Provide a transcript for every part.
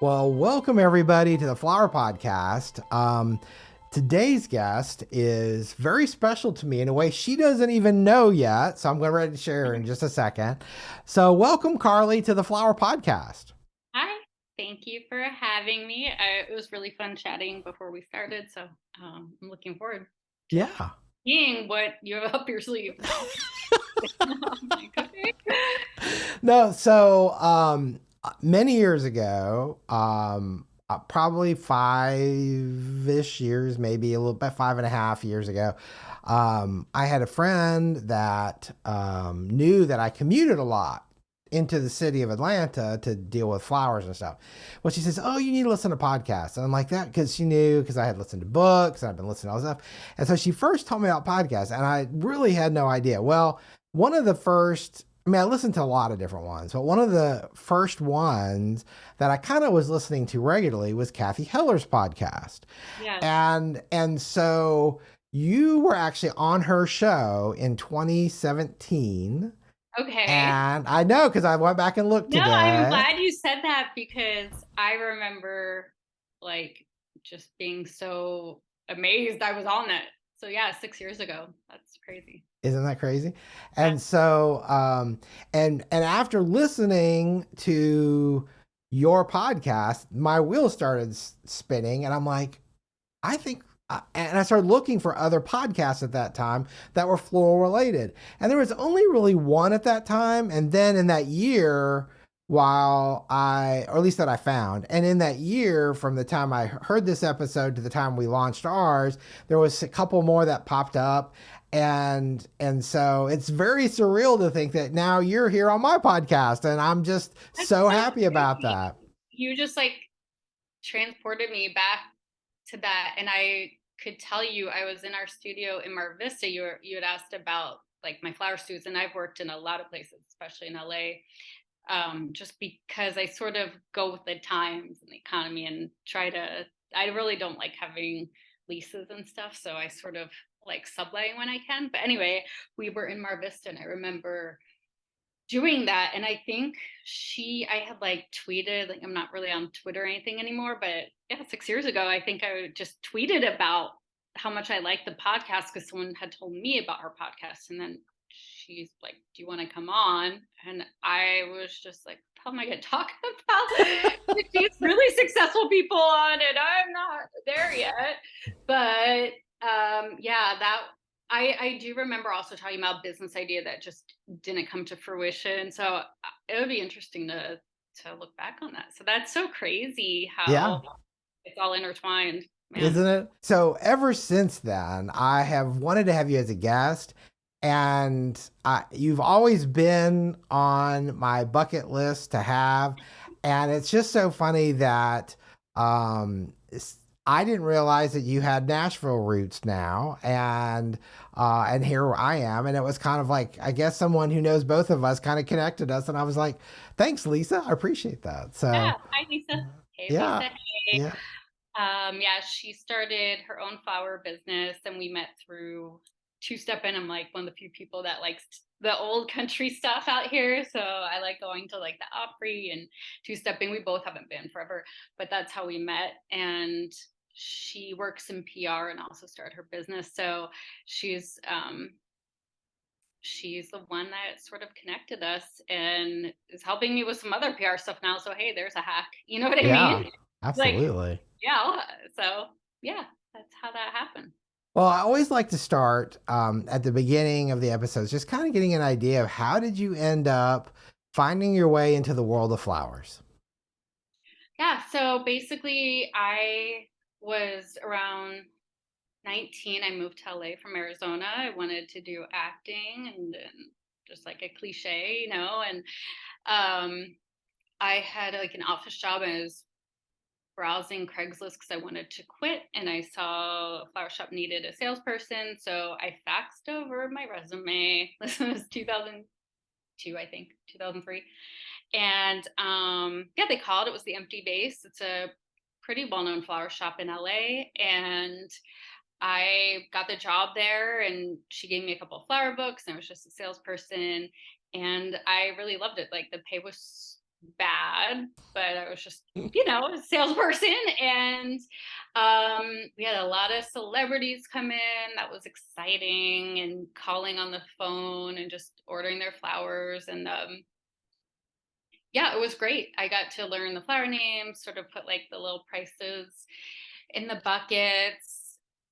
Well, welcome everybody to the Flower Podcast. Today's guest is very special to me in a way she doesn't even know yet. So I'm going ready to share her in just a second. So welcome, Carly, to the Flower Podcast. Hi, thank you for having me. It was really fun chatting before we started, so I'm looking forward to Yeah. seeing what you have up your sleeve now. I'm like, okay. No, so many years ago, probably 5-ish years, maybe a little bit, 5.5 years ago, I had a friend that knew that I commuted a lot into the city of Atlanta to deal with flowers and stuff. Well, she says, "Oh, you need to listen to podcasts." And I'm like that because she knew because I had listened to books and I've been listening to all this stuff. And so she first told me about podcasts, and I really had no idea. Well, one of the first I listened to a lot of different ones, but one of the first ones that I kind of was listening to regularly was Kathy Heller's podcast. Yes. And so you were actually on her show in 2017. Okay. And I know because I went back and looked No, I'm today. glad you said that because I remember like just being so amazed I was on it. So yeah, 6 years ago. That's crazy. Isn't that crazy? Yeah. And so and after listening to your podcast, my wheels started spinning and I'm like, I think, and I started looking for other podcasts at that time that were floral related. And there was only really one at that time. And then in that year, or at least that I found, and in that year, from the time I heard this episode to the time we launched ours, there was a couple more that popped up. And so it's very surreal to think that now you're here on my podcast. And I'm just That's so so happy about crazy. that. You just like transported me back to that, and I could tell you I was in our studio in Mar Vista. You had asked about like my flower studios, and I've worked in a lot of places, especially in LA, just because I sort of go with the times and the economy and try to. I really don't like having leases and stuff, so I sort of like subletting when I can. But anyway, we were in Mar Vista, and I remember doing that. And I think I had like tweeted, like I'm not really on Twitter or anything anymore, but yeah, 6 years ago I think I just tweeted about how much I liked the podcast because someone had told me about her podcast. And then she's like, "Do you want to come on?" And I was just like, how am I going to talk about these really successful people on it? I'm not there yet. But yeah, that I do remember also talking about business idea that just didn't come to fruition. So it would be interesting to look back on that. So that's so crazy Yeah. how it's all intertwined, man. Isn't it? So ever since then, I have wanted to have you as a guest, and you've always been on my bucket list to have. And it's just so funny that um, I didn't realize that you had Nashville roots now, and here I am, and it was kind of like I guess someone who knows both of us kind of connected us, and I was like, "Thanks, Lisa, I appreciate that." Yeah. So Hi, Lisa. Hey, yeah, Lisa. Hey. yeah. Yeah, she started her own flower business, and we met through Two Step In. I'm like one of the few people that likes the old country stuff out here, so I like going to like the Opry and Two Step In. We both haven't been forever, but that's how we met. And she works in PR and also started her business, so she's she's the one that sort of connected us and is helping me with some other PR stuff now. So hey, there's a hack. You know what I Yeah, mean? Like, absolutely. yeah. So yeah, that's how that happened. Well, I always like to start at the beginning of the episodes, just kind of getting an idea of how did you end up finding your way into the world of flowers? Yeah. So basically, I was around 19. I moved to LA from Arizona. I wanted to do acting and just like a cliche, and I had like an office job, and I was browsing Craigslist because I wanted to quit, and I saw a flower shop needed a salesperson. So I faxed over my resume. This was 2002, I think, 2003. And yeah, they called. It was the Empty Base. It's a pretty well-known flower shop in LA. And I got the job there, and she gave me a couple of flower books, and I was just a salesperson. And I really loved it. Like the pay was bad, but I was just, a salesperson. And we had a lot of celebrities come in. That was exciting, and calling on the phone and just ordering their flowers. And yeah, it was great. I got to learn the flower names, sort of put like the little prices in the buckets.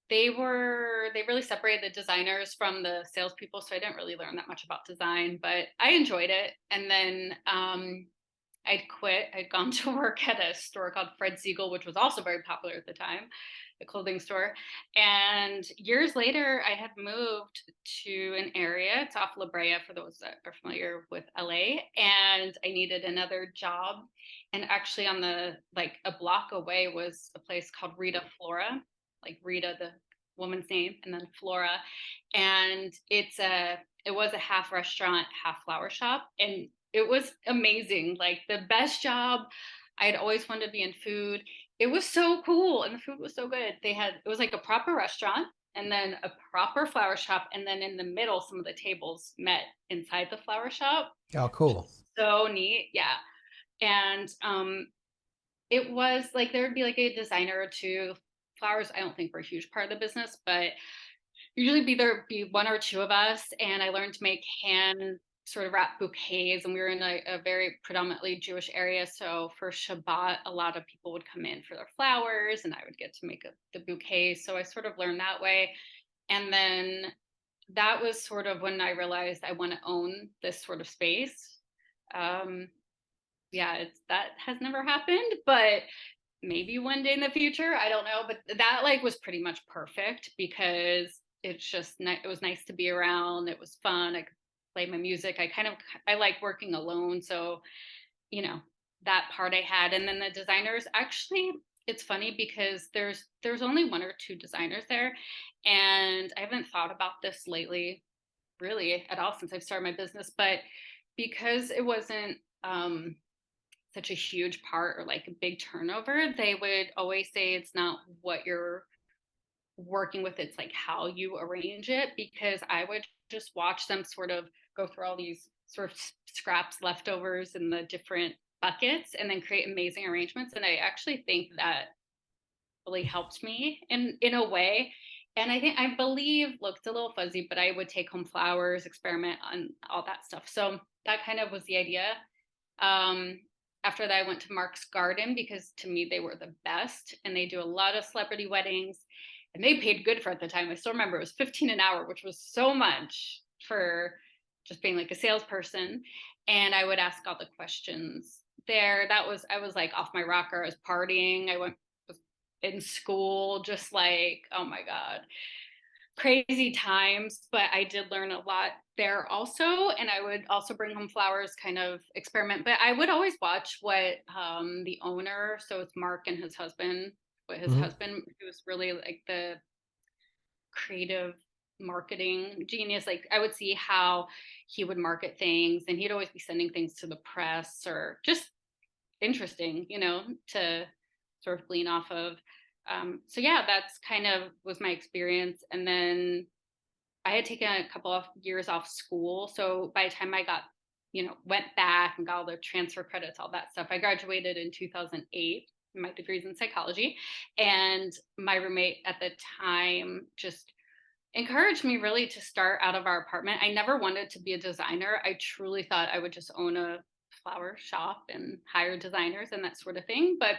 They really separated the designers from the salespeople, so I didn't really learn that much about design, but I enjoyed it. And then I'd quit. I'd gone to work at a store called Fred Siegel, which was also very popular at the time, the clothing store. And years later, I had moved to an area. It's off La Brea for those that are familiar with LA. And I needed another job. And actually, on the like a block away was a place called Rita Flora, like Rita, the woman's name, and then Flora. And it was a half restaurant, half flower shop. And it was amazing. Like the best job. I'd always wanted to be in food. It was so cool, and the food was so good. It was like a proper restaurant, and then a proper flower shop, and then in the middle some of the tables met inside the flower shop. Oh, cool. So neat. Yeah. And it was like there would be like a designer or two. Flowers I don't think were a huge part of the business, but usually be one or two of us. And I learned to make hand sort of wrap bouquets, and we were in a very predominantly Jewish area, so for Shabbat a lot of people would come in for their flowers, and I would get to make the bouquet. So I sort of learned that way. And then that was sort of when I realized I want to own this sort of space. um yeah, that has never happened, but maybe one day in the future, I don't know. But that like was pretty much perfect, because it was nice to be around. It was fun. I could play my music. I like working alone, so you know that part I had. And then the designers, actually, it's funny because there's only one or two designers there, and I haven't thought about this lately really at all since I've started my business. But because it wasn't such a huge part or like a big turnover, they would always say it's not what you're working with, it's like how you arrange it. Because I would just watch them sort of go through all these sort of scraps, leftovers in the different buckets, and then create amazing arrangements. And I actually think that really helped me in a way. And I believe, look, it's a little fuzzy, but I would take home flowers, experiment on all that stuff. So that kind of was the idea. um, After that, I went to Mark's Garden, because to me they were the best, and they do a lot of celebrity weddings, and they paid good for it at the time. I still remember it was 15 an hour, which was so much for just being like a salesperson. And I would ask all the questions there. I was like off my rocker. I was partying. I went in school, just like, oh my God, crazy times. But I did learn a lot there also. And I would also bring home flowers, kind of experiment. But I would always watch what the owner, so it's Mark and his husband, what his Hmm. husband, who was really like the creative marketing genius. Like I would see how he would market things, and he'd always be sending things to the press, or just interesting, to sort of glean off of. So yeah, that's kind of was my experience. And then I had taken a couple of years off school. So by the time I got, went back and got all the transfer credits, all that stuff, I graduated in 2008. My degree's in psychology. And my roommate at the time just encouraged me really to start out of our apartment. I never wanted to be a designer. I truly thought I would just own a flower shop and hire designers and that sort of thing. But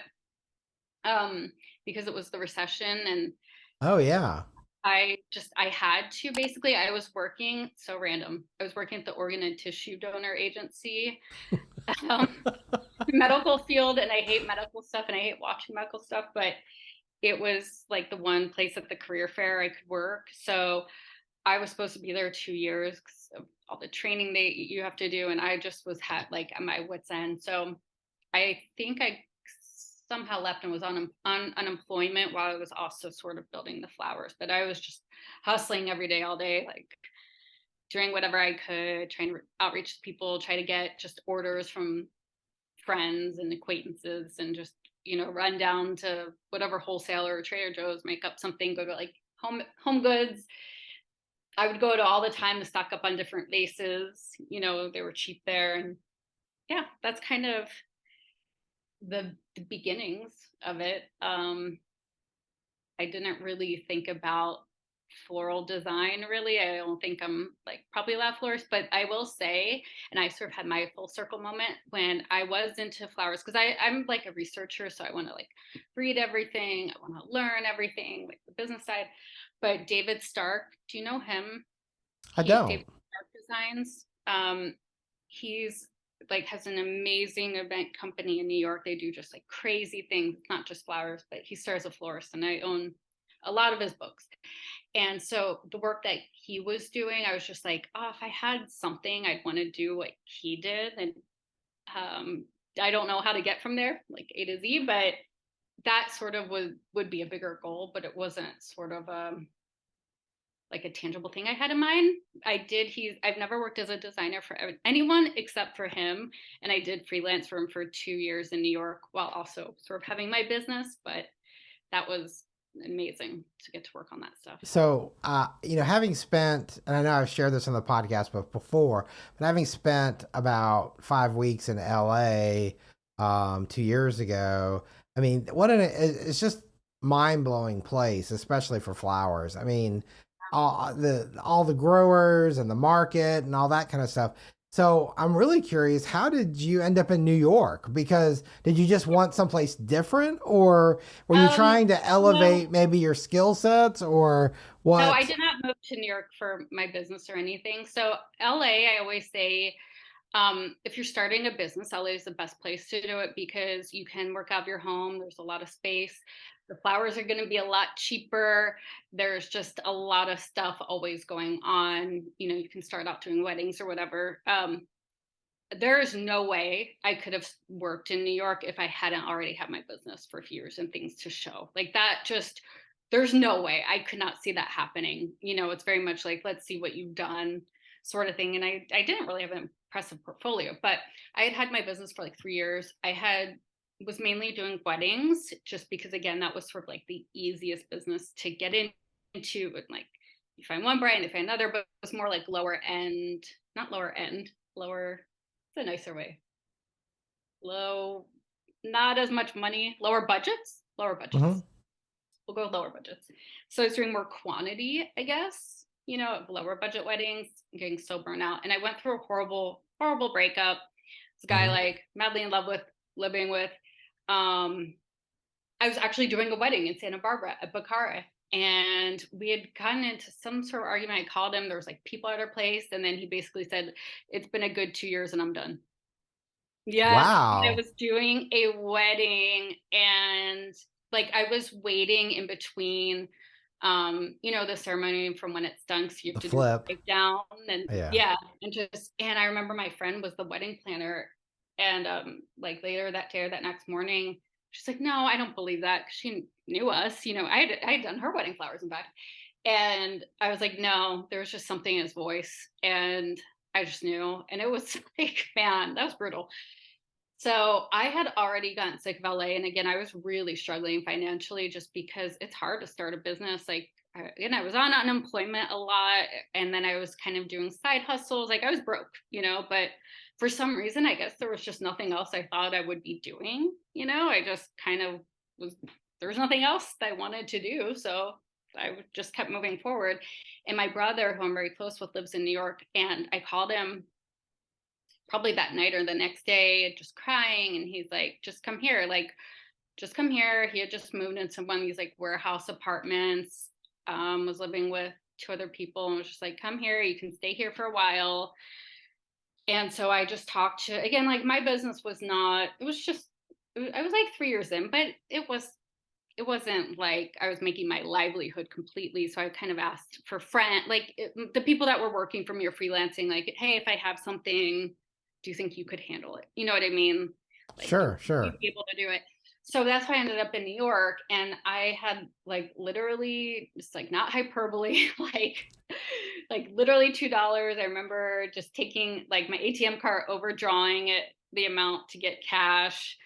because it was the recession, and Oh, yeah. I had to, basically, I was working, so random. I was working at the Organ and Tissue Donor Agency, um, medical field, and I hate medical stuff and I hate watching medical stuff, but it was like the one place at the career fair I could work. So I was supposed to be there 2 years because of all the training you have to do, and I just was like at my wits end. So I think I somehow left and was on unemployment while I was also sort of building the flowers. But I was just hustling every day, all day, like doing whatever I could, trying to outreach to people, try to get just orders from friends and acquaintances, and just run down to whatever wholesaler or Trader Joe's, make up something, go to like home goods. I would go to all the time to stock up on different vases. They were cheap there. And yeah, that's kind of the beginnings of it. I didn't really think about floral design really. I don't think I'm like probably a lot of florist, but I will say, and I sort of had my full circle moment when I was into flowers because I'm like a researcher, so I want to like read everything, I want to learn everything, like the business side. But David Stark, do you know him? I He don't. David Stark Designs. He's like has an amazing event company in New York. They do just like crazy things, not just flowers, but he starts a florist and I own a lot of his books. And so the work that he was doing, I was just like, oh, if I had something, I'd want to do what he did. And I don't know how to get from there, like A to Z, but that sort of would be a bigger goal, but it wasn't sort of like a tangible thing I had in mind. I've never worked as a designer for anyone except for him. And I did freelance for him for 2 years in New York while also sort of having my business. But that was amazing to get to work on that stuff. So, having spent, and I know I've shared this on the podcast before, but having spent about 5 weeks in LA 2 years ago, I mean, it's just mind blowing place, especially for flowers. I mean, all the growers and the market and all that kind of stuff. So I'm really curious, how did you end up in New York? Because did you just want someplace different, or were you Um, trying to no, elevate maybe your skill sets, or no, I what? did not move to New York for my business or anything. So LA, I always say, if you're starting a business, LA is the best place to do it because you can work out of your home. There's a lot of space. The flowers are going to be a lot cheaper. There's just a lot of stuff always going on. You know, you can start out doing weddings or whatever. There is no way I could have worked in New York if I hadn't already had my business for a few years and things to show. Like that just there's no way I could not see that happening. You know, it's very much like let's see what you've done sort of thing. And I didn't really have an impressive portfolio, but I had had my business for like 3 years. I had was mainly doing weddings just because again that was sort of like the easiest business to get into and like you find one brand, you find another, but it was more like lower end, not lower end, lower it's a nicer way. Low, not as much money, lower budgets, lower Hmm. budgets. We'll go with lower budgets. So I was doing more quantity, I guess, you know, lower budget weddings, getting so burnt out. And I went through a horrible, horrible breakup. This guy Hmm. like madly in love with, living with. Um, I was actually doing a wedding in Santa Barbara at Bacara. And we had gotten into some sort of argument. I called him. There was like people at our place. And then he basically said, it's been a good 2 years and I'm done. Yes, I Wow. was doing a wedding and like I was waiting in between you know, the ceremony from when it's done, so you have The to do the flip. write down and Yeah. yeah, and I remember my friend was the wedding planner and like later that day or that next morning, she's like, no, I don't believe that 'cause she knew us, you know, I had done her wedding flowers in fact. And I was like, no, there was just something in his voice and I just knew. And it was like, man, that was brutal. So I had already gotten sick of LA. And again, I was really struggling financially just because it's hard to start a business. Like, and I was on unemployment a lot. And then I was kind of doing side hustles. Like I was broke, you know, but for some reason, I guess there was just nothing else I thought I would be doing. You know, I just kind of was, there was nothing else that I wanted to do. So I just kept moving forward. And my brother, who I'm very close with, lives in New York. And I called him probably that night or the next day, just crying. And he's like, just come here. Like, just come here. He had just moved into one of these like warehouse apartments, was living with two other people and was just like, come here. You can stay here for a while. And so I just talked to, again, like my business was not, it was just, I was like 3 years in, but it wasn't like I was making my livelihood completely. So I kind of asked for friend, like the people that were working for me or freelancing, like, hey, if I have something, do you think you could handle it? You know what I mean? Like, Sure. you'd Sure. be able to do it. So that's why I ended up in New York. And I had like literally just like not hyperbole, like literally $2. I remember just taking like my ATM card, overdrawing it, the amount to get cash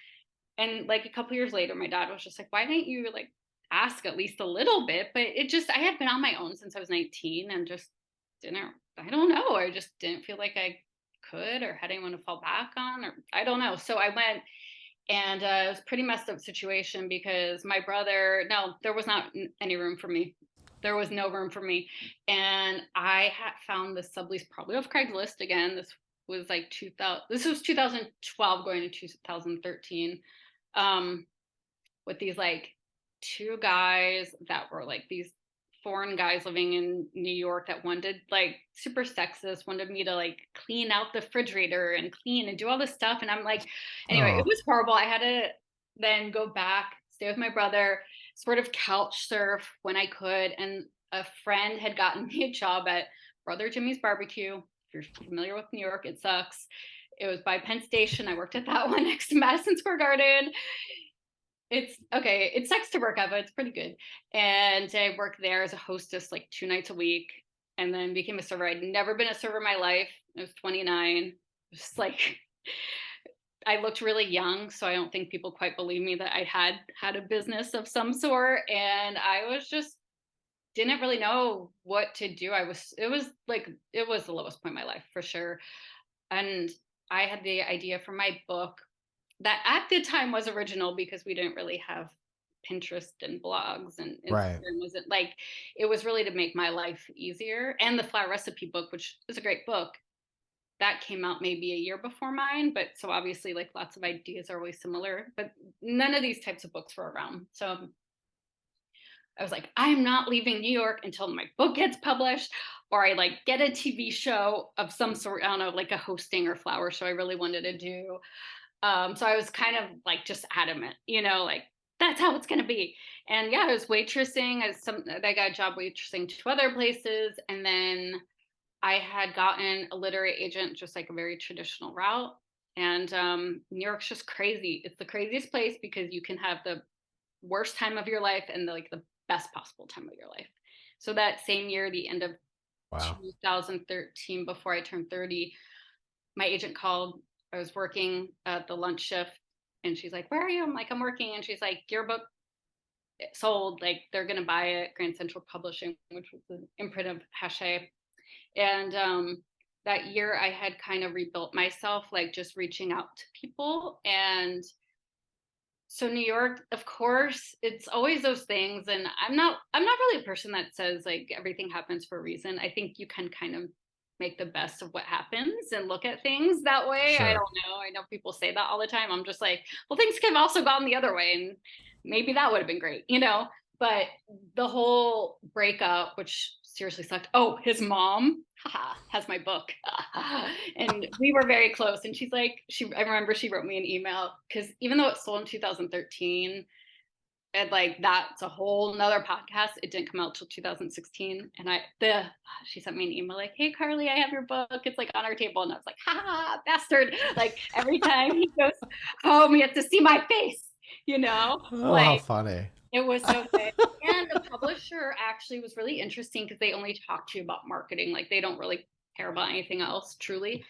and like a couple years later my dad was just like, why didn't you like ask at least a little bit? But it just I had been on my own since I was 19 and just didn't, I don't know, I just didn't feel like I could or had anyone to fall back on, or I don't know. So I went, and it was a pretty messed up situation because my brother, no, there was not any room for me. There was no room for me. And I had found this sublease probably off Craigslist again. This was like 2000, this was 2012 going to 2013. With these like two guys that were like these foreign guys living in New York that wanted, like, super sexist, wanted me to like clean out the refrigerator and clean and do all this stuff. And I'm like, anyway, it Oh, was horrible. I had to then go back, stay with my brother, sort of couch surf when I could. And a friend had gotten me a job at Brother Jimmy's Barbecue. If you're familiar with New York, it sucks. It was by Penn Station. I worked at that one next to Madison Square Garden. It's okay. It sucks to work at, but it's pretty good. And I worked there as a hostess like 2 nights a week, and then became a server. I'd never been a server in my life. I was 29. Just like, I looked really young, so I don't think people quite believe me that I had a business of some sort. And I was just didn't really know what to do. It was the lowest point in my life for sure. And I had the idea for my book that at the time was original because we didn't really have Pinterest and blogs, and right. Instagram wasn't like, it was really to make my life easier. And the flower recipe book, which is a great book, that came out maybe a year before mine. But so obviously, like, lots of ideas are always similar, but none of these types of books were around. So I was like, I'm not leaving New York until my book gets published, or I like get a TV show of some sort. I don't know, like a hosting or flower show I really wanted to do. So I was kind of like just adamant, like, that's how it's going to be. And yeah, I was waitressing. I got a job waitressing 2 other places. And then I had gotten a literary agent, just like a very traditional route. And New York's just crazy. It's the craziest place because you can have the worst time of your life and the best possible time of your life. So that same year, the end of Wow. 2013, before I turned 30, my agent called. I was working at the lunch shift, and she's like, "Where are you?" I'm like, "I'm working." And she's like, "Your book sold. Like, they're gonna buy it." Grand Central Publishing, which was an imprint of Hachette. And that year, I had kind of rebuilt myself, like just reaching out to people. And so New York, of course, it's always those things. And I'm not really a person that says like everything happens for a reason. I think you can kind of make the best of what happens and look at things that way. I Sure. don't know. I know people say that all the time. I'm just like, well, things could have also gone the other way, and maybe that would have been great. But the whole breakup, which seriously sucked. Oh, his mom has my book. And we were very close. And she's like, I remember she wrote me an email because even though it sold in 2013, and like that's a whole nother podcast. It didn't come out till 2016. And she sent me an email like, "Hey Carly, I have your book. It's like on our table." And I was like, "Ha, bastard." Like, every time he goes home, he has to see my face, Oh, how like, funny. it was so good. And the publisher actually was really interesting because they only talk to you about marketing. Like, they don't really care about anything else, truly.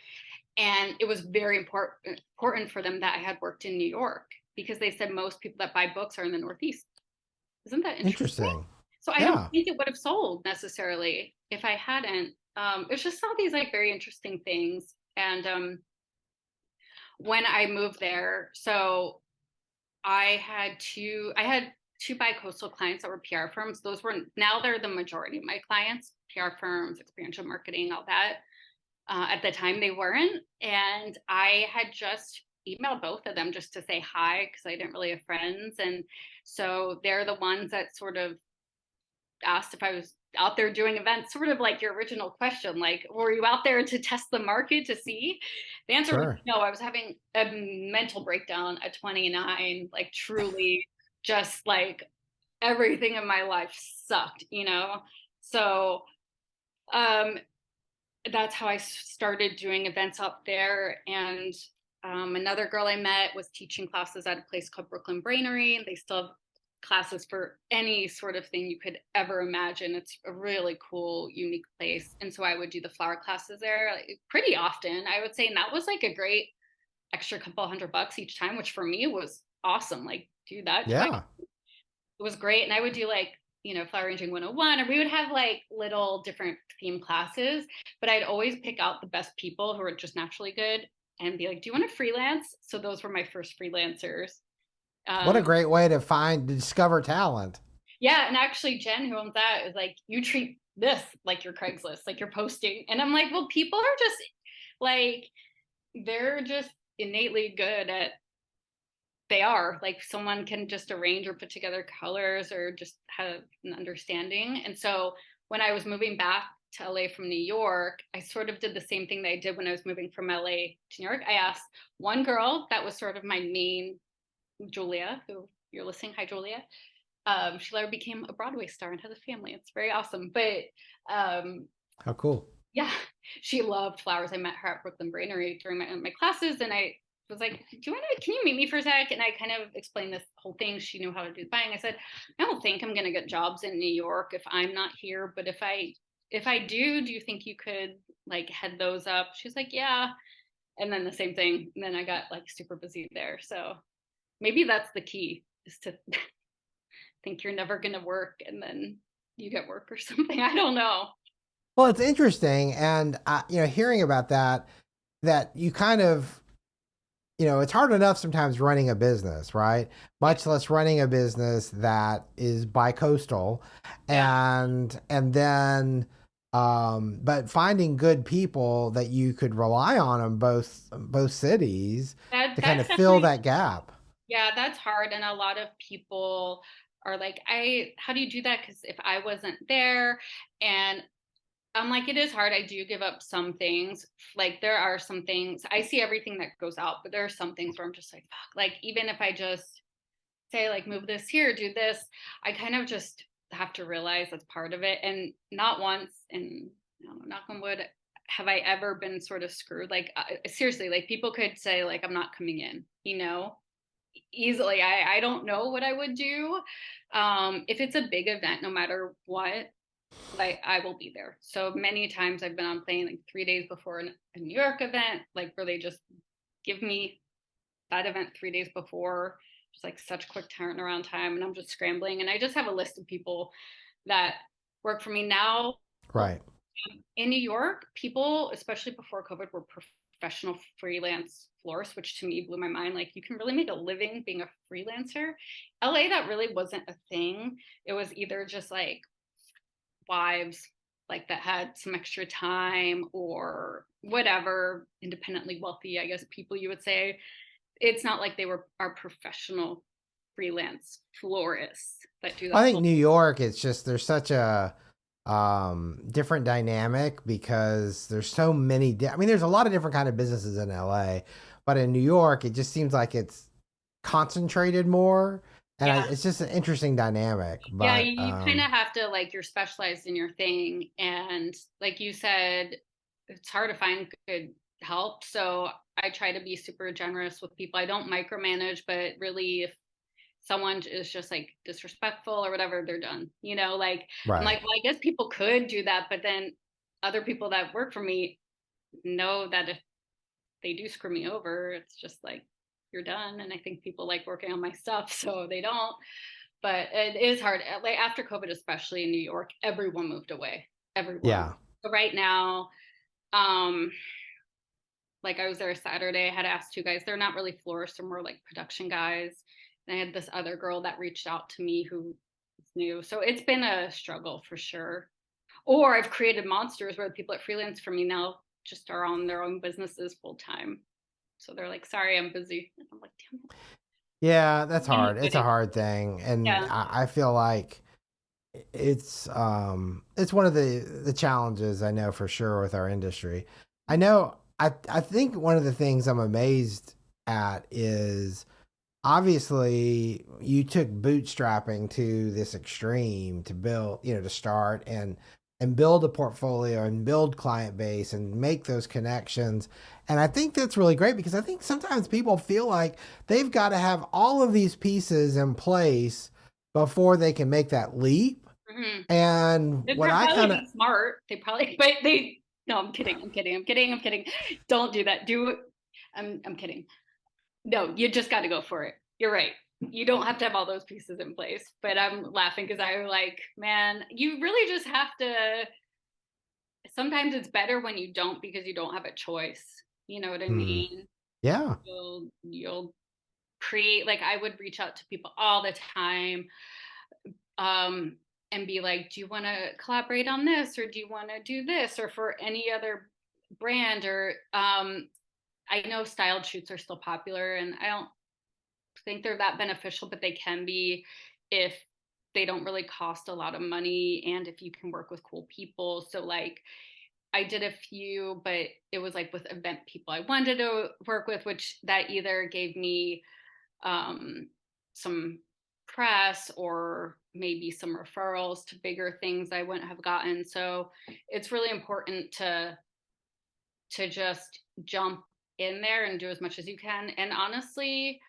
And it was very important for them that I had worked in New York, because they said most people that buy books are in the Northeast. Isn't that interesting? Interesting. So I don't Yeah. think it would have sold necessarily if I hadn't. It's just all these like very interesting things. And when I moved there, so I had two bi-coastal clients that were PR firms. Now they're the majority of my clients, PR firms, experiential marketing, all that. At the time they weren't. And I had just emailed both of them just to say hi because I didn't really have friends. And so they're the ones that sort of asked if I was out there doing events, sort of like your original question, like, were you out there to test the market to see? The answer was Sure. no. I was having a mental breakdown at 29, like, truly, just like everything in my life sucked. So um that's how I started doing events up there. And another girl I met was teaching classes at a place called Brooklyn Brainery. They still have classes for any sort of thing you could ever imagine. It's a really cool, unique place. And so I would do the flower classes there, like, pretty often, I would say. And that was like a great extra couple $100 each time, which for me was awesome. Like, do that twice. Yeah. It was great. And I would do like flower arranging 101, or we would have like little different theme classes, but I'd always pick out the best people who are just naturally good and be like, do you want to freelance? So those were my first freelancers. What a Um, great way to discover talent. yeah, and actually Jen, who owns that, is like, you treat this like your Craigslist, like you're posting. And I'm like, well, people are just like, they're just innately good at, they are like, someone can just arrange or put together colors or just have an understanding. And so when I was moving back to LA from New York, I sort of did the same thing that I did when I was moving from LA to New York. I asked one girl that was sort of my main, Julia, who you're listening, hi Julia. She later became a Broadway star and has a family. It's very awesome. But How cool. yeah, she loved flowers. I met her at Brooklyn Brainery during my classes, and I was like, "Do you want to? Can you meet me for a sec?" And I kind of explained this whole thing. She knew how to do the buying. I said, "I don't think I'm going to get jobs in New York if I'm not here. But if I do you think you could like head those up?" She's like, "Yeah." And then the same thing. And then I got like super busy there. So maybe that's the key, is to think you're never going to work and then you get work or something. I don't know. Well, it's interesting, and hearing about that, that you kind of, it's hard enough sometimes running a business, right? Yeah. Much less running a business that is bi-coastal, Yeah. and then, but finding good people that you could rly on in both cities to kind That's of fill definitely, that gap. yeah, that's hard. And a lot of people are like, how do you do that? Because if I wasn't there, and I'm like, it is hard. I do give up some things. Like there are some things, I see everything that goes out, but there are some things where I'm just like, fuck. Like even if I just say like, move this here, do this, I kind of just have to realize that's part of it. And not once, and knock on wood, have I ever been sort of screwed. Like seriously, like people could say like, I'm not coming in, easily. I don't know what I would do. If it's a big event, no matter what, like I will be there. So many times I've been on plane like 3 days before a New York event, like where they just give me that event 3 days before. Just like such quick turnaround time, and I'm just scrambling. And I just have a list of people that work for me now. Right. In New York, people, especially before COVID, were professional freelance florists, which to me blew my mind. Like you can really make a living being a freelancer. LA, that really wasn't a thing. It was either just like wives like that had some extra time or whatever, independently wealthy, I guess people you would say. It's not like they were our professional freelance florists that do I that think full. New York, it's just there's such a different dynamic because there's so many. I mean, there's a lot of different kind of businesses in LA, but in New York, it just seems like it's concentrated more, and Yeah. it's just an interesting dynamic. Yeah, But you kind of have to, like, you're specialized in your thing, and like you said, it's hard to find good help. So I try to be super generous with people. I don't micromanage, but really if someone is just like disrespectful or whatever, they're done. Like I'm right, like, well, I guess people could do that, but then other people that work for me know that if they do screw me over, it's just like you're done. And I think people like working on my stuff, so they don't. But it is hard. Like after COVID, especially in New York, everyone moved away. Everyone. yeah. So right now, um, like I was there Saturday, I had asked two guys. They're not really florists, they're more like production guys. And I had this other girl that reached out to me who is new. So it's been a struggle for sure. Or I've created monsters where the people that freelance for me now just are on their own businesses full time. So they're like, sorry, I'm busy. And I'm like, damn Yeah, that's it. hard. It's a hard thing, and Yeah. I feel like it's one of the challenges I know for sure with our industry. I know I think one of the things I'm amazed at is obviously you took bootstrapping to this extreme to build, to start and build a portfolio and build client base and make those connections. And I think that's really great because I think sometimes people feel like they've got to have all of these pieces in place before they can make that leap. Mm-hmm. And They'd what I probably kind of, be smart. They probably, but they. No, I'm kidding. I'm kidding. I'm kidding. I'm kidding. Don't do that. Do. I'm kidding. No, you just got to go for it. You're right. you don't have to have all those pieces in place. But I'm laughing because I'm like, man, you really just have to. Sometimes it's better when you don't because you don't have a choice. You know what I Hmm. mean? Yeah. You'll create, like I would reach out to people all the time, um, and be like, do you want to collaborate on this, or do you want to do this, or for any other brand, or I know styled shoots are still popular, and I don't think they're that beneficial, but they can be if they don't really cost a lot of money and if you can work with cool people. So like I did a few, but it was like with event people I wanted to work with, which that either gave me um, some press or maybe some referrals to bigger things I wouldn't have gotten. So it's really important to just jump in there and do as much as you can. And honestly,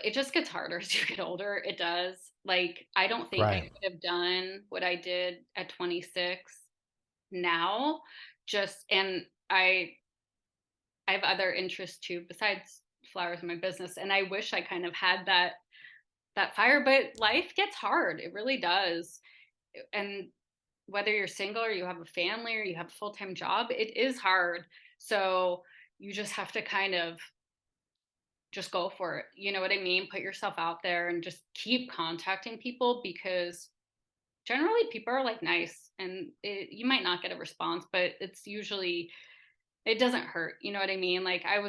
it just gets harder as you get older. It does. Like I don't think I Right. could have done what I did at 26 now. Just and I have other interests too besides flowers in my business, and I wish I kind of had that fire, but life gets hard. It really does. And whether you're single or you have a family or you have a full-time job, it is hard. So you just have to kind of just go for it. You know what I mean? Put yourself out there and just keep contacting people because generally people are like nice, and you might not get a response, but it's usually, it doesn't hurt. You know what I mean? Like I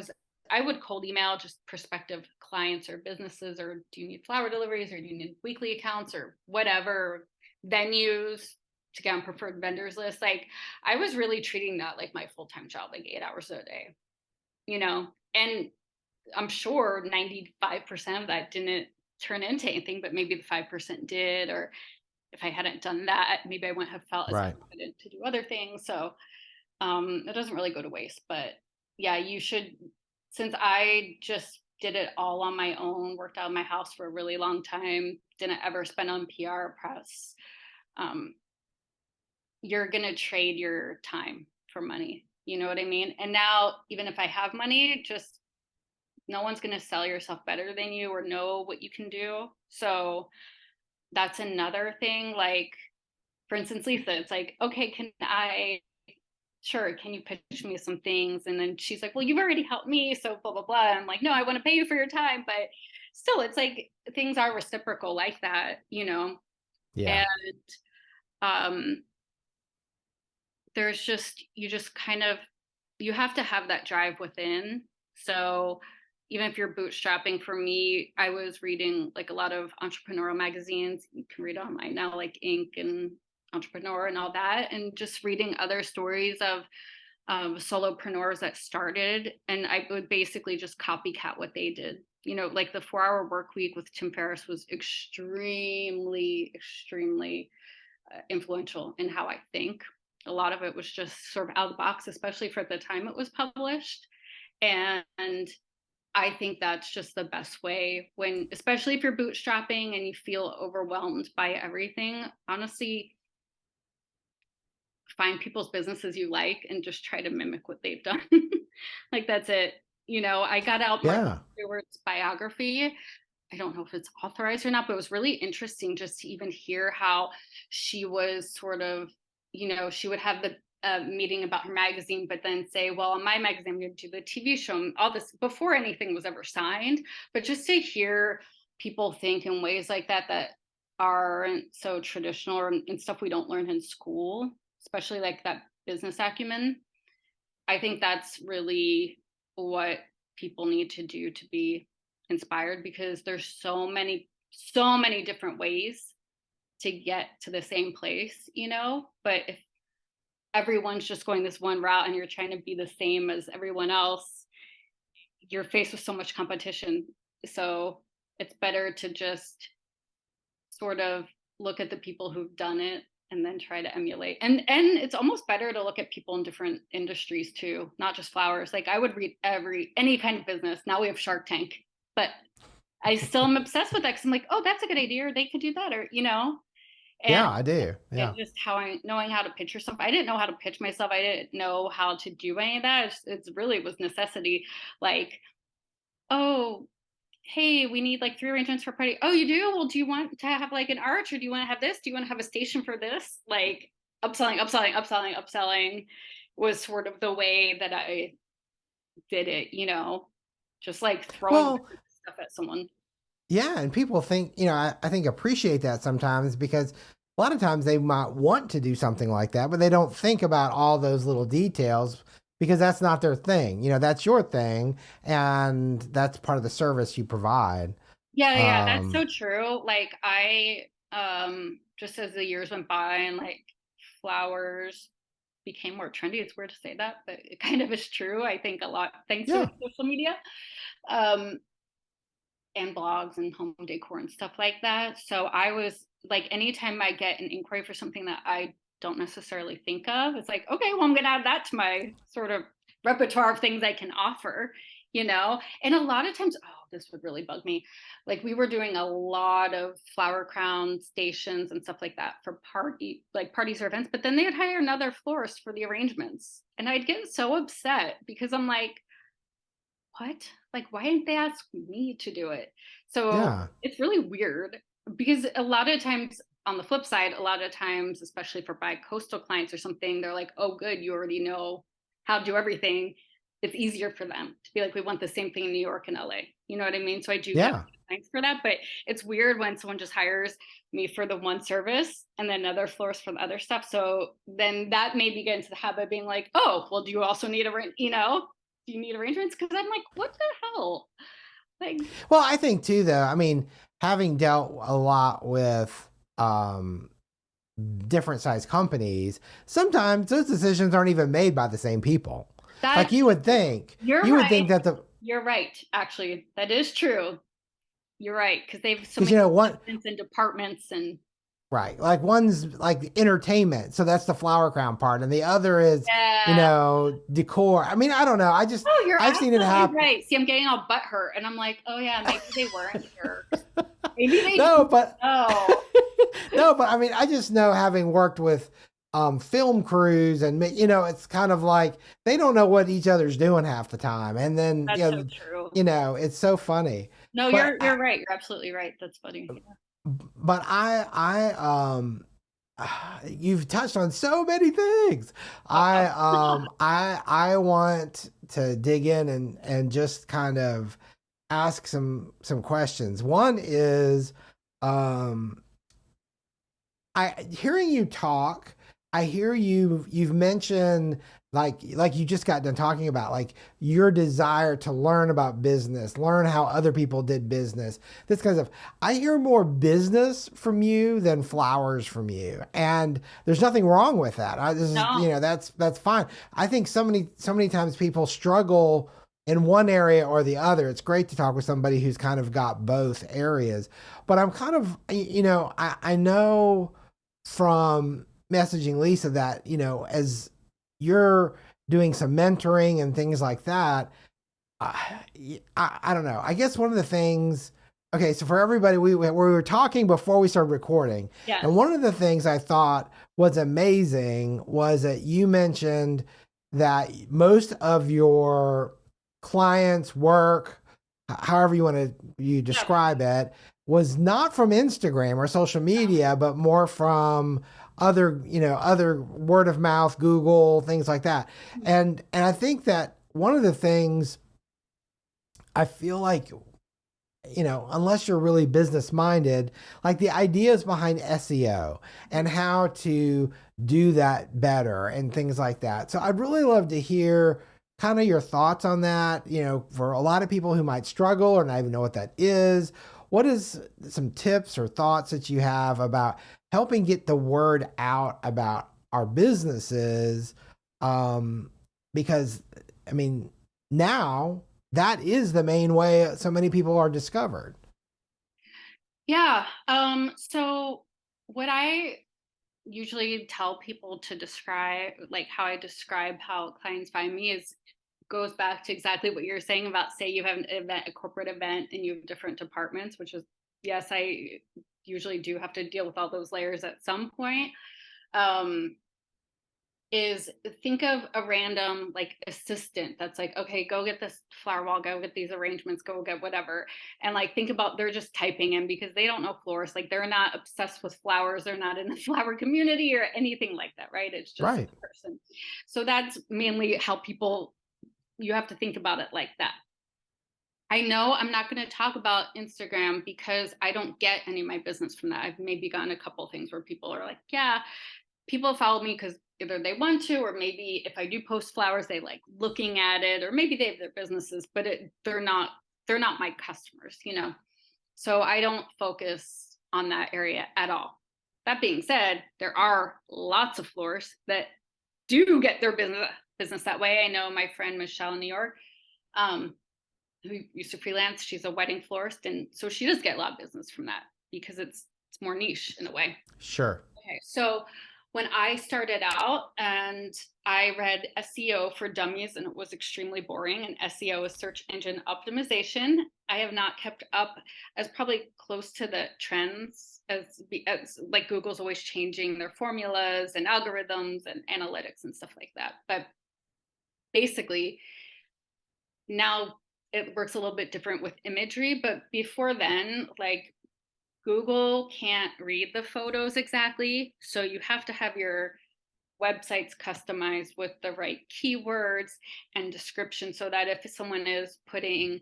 would cold email just prospective clients or businesses, or do you need flower deliveries, or do you need weekly accounts, or whatever venues to get on preferred vendors list. Like I was really treating that like my full-time job, like 8 hours a day, you know? And I'm sure 95% of that didn't turn into anything, but maybe the 5% did. Or if I hadn't done that, maybe I wouldn't have felt as Right. confident to do other things. So it doesn't really go to waste. But yeah, you should, since I just did it all on my own, worked out of my house for a really long time, didn't ever spend on PR press, um, you're going to trade your time for money. You know what I mean? And now, even if I have money, just no one's going to sell yourself better than you or know what you can do. So that's another thing. Like, for instance, Lisa, it's like, okay, sure, can you pitch me some things? And then she's like, well, you've already helped me. So blah, blah, blah. And I'm like, no, I want to pay you for your time. But still, it's like things are reciprocal like that, you know? Yeah. And um, there's just, you just kind of, you have to have that drive within. So even if you're bootstrapping, for me, I was reading like a lot of entrepreneurial magazines. You can read online now, like Inc. and Entrepreneur and all that, and just reading other stories of solopreneurs that started. And I would basically just copycat what they did. You know, like the 4 Hour Work Week with Tim Ferriss was extremely, extremely influential in how I think. A lot of it was just sort of out of the box, especially for the time it was published. And I think that's just the best way when, especially if you're bootstrapping and you feel overwhelmed by everything, honestly, find people's businesses you like and just try to mimic what they've done. Like that's it. You know, I got out Martha Yeah. Stewart's biography. I don't know if it's authorized or not, but it was really interesting just to even hear how she was sort of, you know, she would have the meeting about her magazine, but then say, well, on my magazine, I'm going to do the TV show and all this before anything was ever signed. But just to hear people think in ways like that aren't so traditional, or and stuff we don't learn in school, especially like that business acumen. I think that's really what people need to do to be inspired, because there's so many different ways to get to the same place, you know? But if everyone's just going this one route and you're trying to be the same as everyone else, you're faced with so much competition. So it's better to just sort of look at the people who've done it and then try to emulate. And it's almost better to look at people in different industries too, not just flowers. Like I would read any kind of business. Now we have Shark Tank, but I still am obsessed with that because I'm like, oh, that's a good idea, or they could do that, or you know. And Yeah, I do. it Yeah. just knowing how to pitch yourself. I didn't know how to pitch myself. I didn't know how to do any of that. It's really, it was necessity. Like, oh, hey, we need like 3 arrangements for a party. Oh, you do? Well, do you want to have like an arch, or do you want to have this? Do you want to have a station for this? Like upselling, upselling, upselling, upselling was sort of the way that I did it, just like throwing Well, stuff at someone. yeah, and people think, I think appreciate that sometimes because a lot of times they might want to do something like that, but they don't think about all those little details because that's not their thing. That's your thing, and that's part of the service you provide. Yeah, yeah, that's Um, so true. Like I just as the years went by and like flowers became more trendy. It's weird to say that, but it kind of is true. I think a lot thanks to yeah, social media. Um and blogs and home decor and stuff like that. So I was like, anytime I get an inquiry for something that I don't necessarily think of, it's like, okay, well, I'm going to add that to my sort of repertoire of things I can offer, And a lot of times, oh, this would really bug me. Like we were doing a lot of flower crown stations and stuff like that for parties or events, but then they would hire another florist for the arrangements. And I'd get so upset because I'm like, what? Like, why didn't they ask me to do it? So yeah, it's really weird because a lot of times, on the flip side, a lot of times, especially for bi-coastal clients or something, they're like, oh, good, you already know how to do everything. It's easier for them to be like, we want the same thing in New York and LA. You know what I mean? So I do get yeah. thanks for that. But it's weird when someone just hires me for the one service and then another florist for the other stuff. So then that made me get into the habit of being like, oh, well, do you also need do you need arrangements? Because I'm like, what the hell? Like, Well, I think too, though. I mean, having dealt a lot with um, different size companies, sometimes those decisions aren't even made by the same people. Like that you would think, you're you would right. think that the You're right. Actually, that is true. You're right because they have so because many one departments and departments and right, like one's like entertainment, so that's the flower crown part, and the other is yeah. decor. I mean, I don't know. I just Oh, you're I've seen it absolutely happen. right. See, I'm getting all butt hurt, and I'm like, oh yeah, maybe they weren't jerks. Maybe they No, didn't but know. no, but I mean, I just know having worked with film crews, and it's kind of like they don't know what each other's doing half the time, and then That's so true. it's so funny. No, But you're right. You're absolutely right. That's funny. but you've touched on so many things. I want to dig in and just kind of ask some questions. One is um I hearing you talk, I hear you've mentioned like you just got done talking about like your desire to learn about business, learn how other people did business, this kind of stuff. I hear more business from you than flowers from you. And there's nothing wrong with that. This is, No, that's fine. I think so many times people struggle in one area or the other. It's great to talk with somebody who's kind of got both areas. But I'm kind of, I know from messaging Lisa that, as you're doing some mentoring and things like that, I don't know. I guess one of the things, okay, so for everybody, we were talking before we started recording. yes. And one of the things I thought was amazing was that you mentioned that most of your clients' work, however you Yeah. describe it, was not from Instagram or social media, but more from other word of mouth, Google, things like that. And I think that one of the things I feel like, unless you're really business minded, like the ideas behind SEO and how to do that better and things like that. So I'd really love to hear kind of your thoughts on that. For a lot of people who might struggle or not even know what that is, what is some tips or thoughts that you have about helping get the word out about our businesses? Because, I mean, now that is the main way so many people are discovered. Yeah. So what I usually tell people to describe, like how I describe how clients find me, is goes back to exactly what you're saying about, say you have an event, a corporate event, and you have different departments, which is, yes, I usually do have to deal with all those layers at some point. Um, is think of a random like assistant that's like, okay, go get this flower wall, go get these arrangements, go get whatever. And like think about they're just typing in because they don't know florists. Like they're not obsessed with flowers, they're not in the flower community or anything like that, right? It's just Right. a person. So that's mainly how people, you have to think about it like that. I know I'm not going to talk about Instagram because I don't get any of my business from that. I've maybe gotten a couple things where people are like, yeah, people follow me because either they want to, or maybe if I do post flowers, they like looking at it, or maybe they have their businesses, but they're not my customers, you know. So I don't focus on that area at all. That being said, there are lots of florists that do get their business that way. I know my friend Michelle in New York, um, who used to freelance. She's a wedding florist, and so she does get a lot of business from that because it's more niche in a way. Sure. Okay, so when I started out and I read SEO for Dummies and it was extremely boring, and SEO is search engine optimization. I have not kept up as probably close to the trends as like Google's always changing their formulas and algorithms and analytics and stuff like that. But basically, now it works a little bit different with imagery, but before then, like Google can't read the photos exactly. So you have to have your websites customized with the right keywords and description so that if someone is putting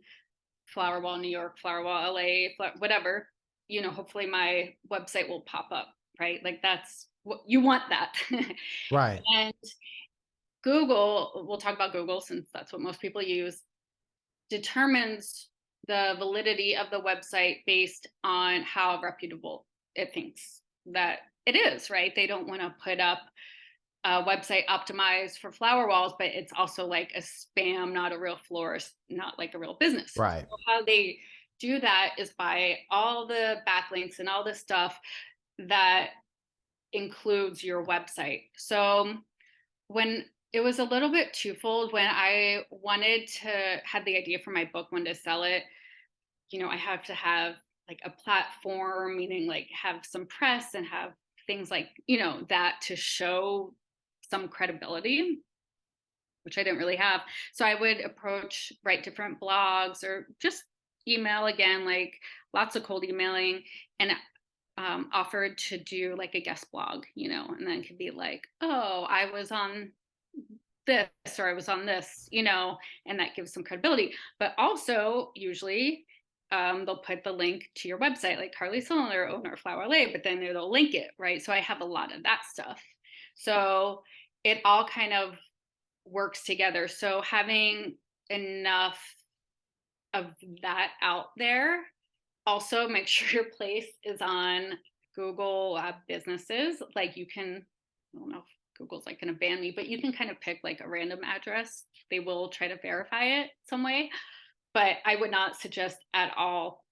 Flower Wall New York, Flower Wall LA, whatever, you know, hopefully my website will pop up, right? Like that's what you want that. Right. And Google, we'll talk about Google since that's what most people use, determines the validity of the website based on how reputable it thinks that it is, right? They don't want to put up a website optimized for flower walls, but it's also like a spam, not a real florist, not like a real business. Right. So how they do that is by all the backlinks and all the stuff that includes your website. So when it was a little bit twofold, when I wanted to have the idea for my book, wanted to sell it, you know, I have to have like a platform, meaning like have some press and have things like, you know, that to show some credibility, which I didn't really have. So I would write different blogs or just email again, like lots of cold emailing, and offered to do like a guest blog, you know, and then it could be like, oh, I was on this or I was on this, you know, and that gives some credibility. But also, usually, they'll put the link to your website, like Carly Cylinder, owner of Flower LA, but then they'll link it, right? So I have a lot of that stuff. So it all kind of works together. So having enough of that out there, also make sure your place is on Google businesses. Like you can, I don't know if Google's like going to ban me, but you can kind of pick like a random address. They will try to verify it some way, but I would not suggest at all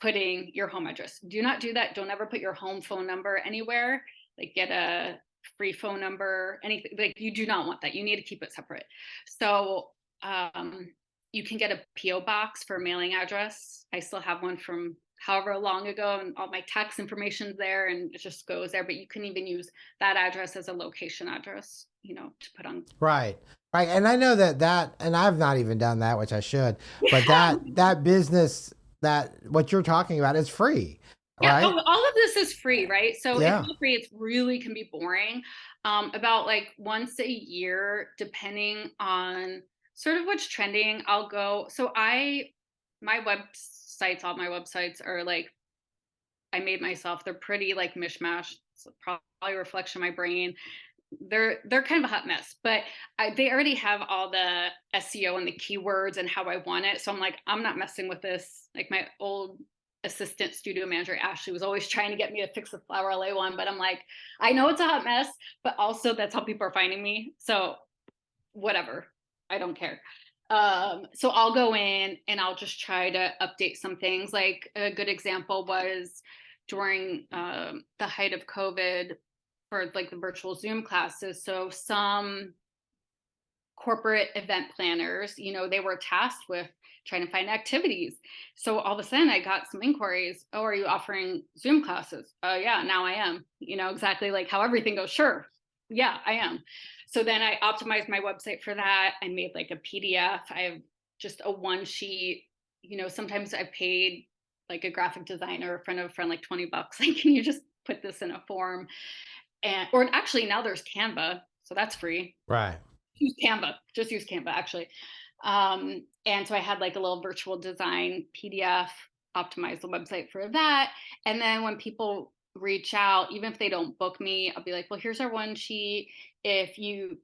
putting your home address. Do not do that. Don't ever put your home phone number anywhere. Like get a free phone number, anything. Like you do not want that. You need to keep it separate. So you can get a PO box for a mailing address. I still have one from however long ago, and all my tax information's there, and it just goes there. But you can even use that address as a location address, you know, to put on. Right. Right. And I know that, and I've not even done that, which I should, but that business, that what you're talking about is free. Yeah, Right. all of this is free, right? So it's Yeah. not free. It's really can be boring. About like once a year, depending on sort of what's trending, I'll go. So my websites, all my websites are like I made myself. They're pretty like mishmash. It's probably a reflection of my brain. They're kind of a hot mess, but they already have all the SEO and the keywords and how I want it. So I'm like, I'm not messing with this. Like my old assistant studio manager Ashley was always trying to get me to fix the Flower LA one, but I'm like, I know it's a hot mess, but also that's how people are finding me. So whatever, I don't care. So I'll go in and I'll just try to update some things. Like a good example was during the height of COVID for like the virtual Zoom classes. So some corporate event planners, you know, they were tasked with trying to find activities. So all of a sudden I got some inquiries. Oh, are you offering Zoom classes? Oh yeah, now I am. You know, exactly like how everything goes. Sure. Yeah, I am. So then I optimized my website for that. I made like a PDF. I have just a one sheet. Sometimes I paid like a graphic designer, a friend of a friend, like $20. Like, can you just put this in a form? And or actually now there's Canva, so that's free. Right. Use Canva. Just use Canva actually. And so I had like a little virtual design PDF, optimize the website for that. And then when people reach out, even if they don't book me, I'll be like, well, here's our one sheet. If you